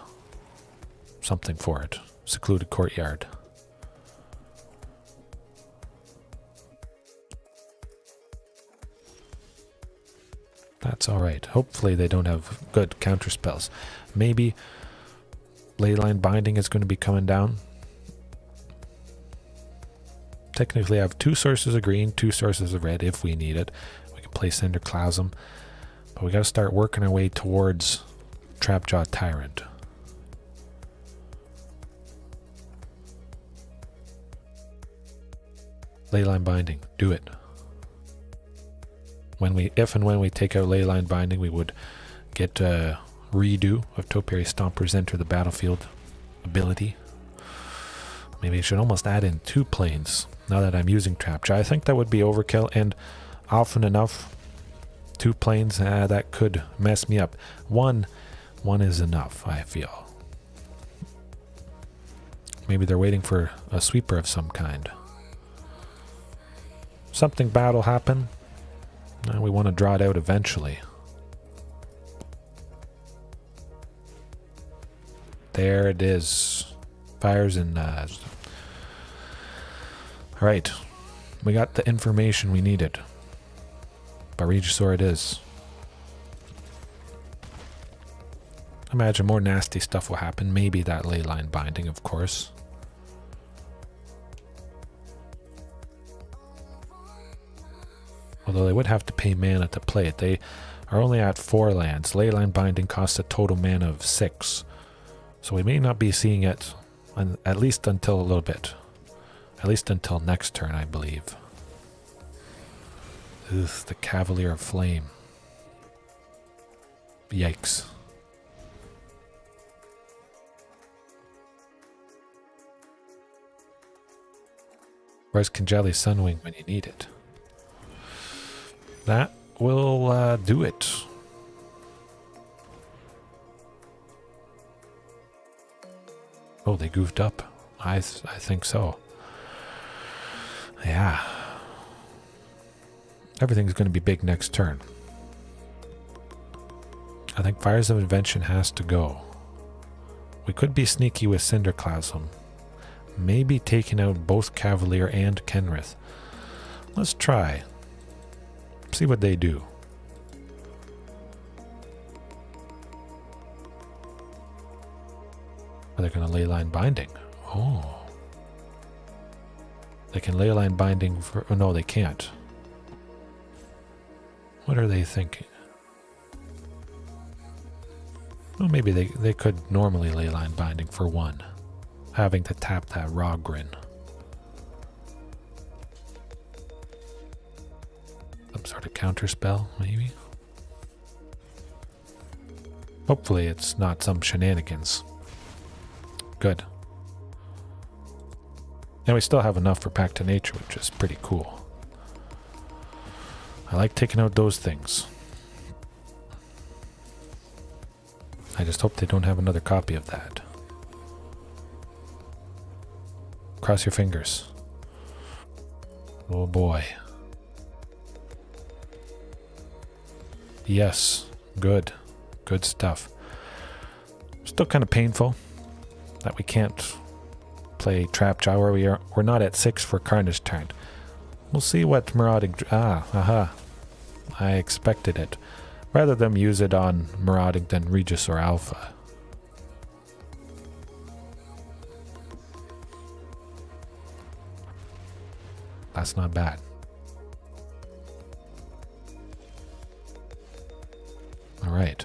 something for it. Secluded Courtyard. That's alright. Hopefully they don't have good counter spells. Maybe Leyline Binding is going to be coming down. Technically I have 2 sources of green, 2 sources of red if we need it. We can play Cinderclasm. But we got to start working our way towards Trapjaw Tyrant. Leyline Binding, do it. If and when we take out Leyline Binding, we would get a redo of Topiary Stomper's Enter the Battlefield ability. Maybe I should almost add in 2 planes now that I'm using Trapjaw. I think that would be overkill, and often enough, 2 planes, that could mess me up. One is enough, I feel. Maybe they're waiting for a sweeper of some kind. Something bad will happen. We want to draw it out eventually. There it is. Fires in... Alright. We got the information we needed. By Regisaur it is. Imagine more nasty stuff will happen. Maybe that Leyline Binding, of course. Although they would have to pay mana to play it. They are only at 4 lands. Leyline Binding costs a total mana of 6. So we may not be seeing it at least until a little bit. At least until next turn, I believe. Ugh, the Cavalier of Flame. Yikes. Where's Kinjalli Sunwing when you need it? That will do it. Oh, they goofed up. I think so. Yeah. Everything's going to be big next turn. I think Fires of Invention has to go. We could be sneaky with Cinderclasm. Maybe taking out both Cavalier and Kenrith. Let's try. See what they do. Are they going to leyline binding? Oh. They can leyline binding for... Oh, no, they can't. What are they thinking? Well, maybe they could normally leyline binding for 1. Having to tap that raw grin. Some sort of counter spell, maybe? Hopefully it's not some shenanigans. Good. And we still have enough for Back to Nature, which is pretty cool. I like taking out those things. I just hope they don't have another copy of that. Cross your fingers. Oh boy. Yes. Good. Good stuff. Still kind of painful that we can't play Trap Jaw. We're not at 6 for Carnage Tyrant. We'll see what Marauding... I expected it. Rather than use it on Marauding than Regisaur Alpha. That's not bad. Alright.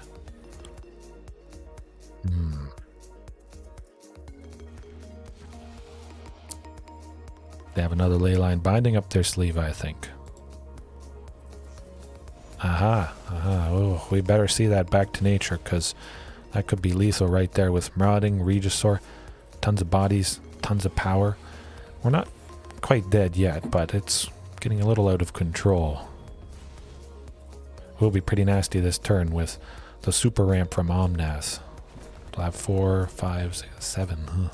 They have another leyline binding up their sleeve, I think. Oh, we better see that Back to Nature, because that could be lethal right there with Marauding, Regisaur, tons of bodies, tons of power. We're not quite dead yet, but it's getting a little out of control. Will be pretty nasty this turn with the super ramp from Omnath. We'll have 4, 5, 6, 7.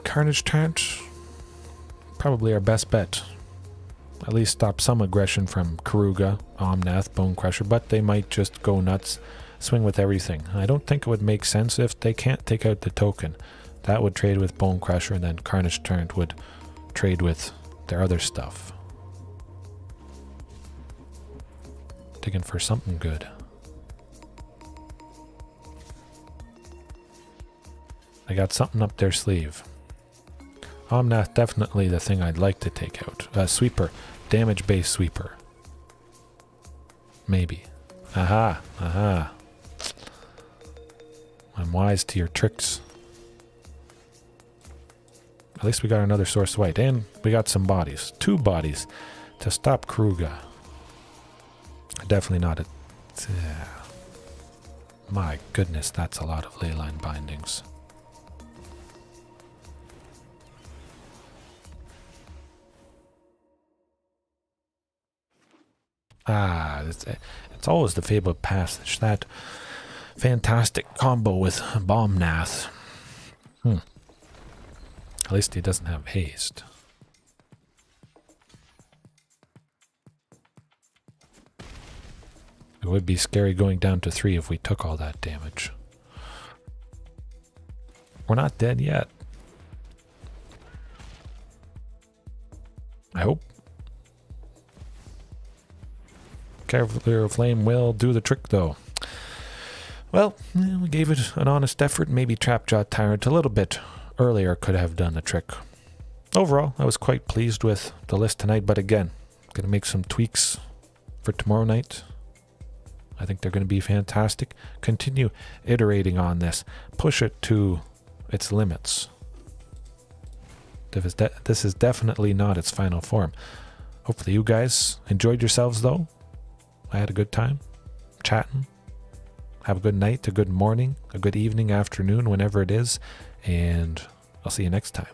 Carnage Tyrant, probably our best bet. At least stop some aggression from Karuga, Omnath, Bone Crusher, but they might just go nuts, swing with everything. I don't think it would make sense if they can't take out the token. That would trade with Bone Crusher, and then Carnage Tyrant would trade with their other stuff. Digging for something good. I got something up their sleeve. Omnath, definitely the thing I'd like to take out. Sweeper. Damage-based sweeper. Maybe. Aha. I'm wise to your tricks. At least we got another source white. And we got some bodies. 2 bodies to stop Kruga. Definitely not a... My goodness, that's a lot of leyline bindings. It's always the Fabled Passage, that fantastic combo with Bombnath. At least he doesn't have haste. It would be scary going down to 3 if we took all that damage. We're not dead yet. I hope. Cavalier of Flame will do the trick, though. Well, we gave it an honest effort. Maybe Trapjaw Tyrant a little bit earlier could have done the trick. Overall, I was quite pleased with the list tonight, but again, going to make some tweaks for tomorrow night. I think they're going to be fantastic. Continue iterating on this. Push it to its limits. This is definitely not its final form. Hopefully you guys enjoyed yourselves, though. I had a good time chatting. Have a good night, a good morning, a good evening, afternoon, whenever it is. And I'll see you next time.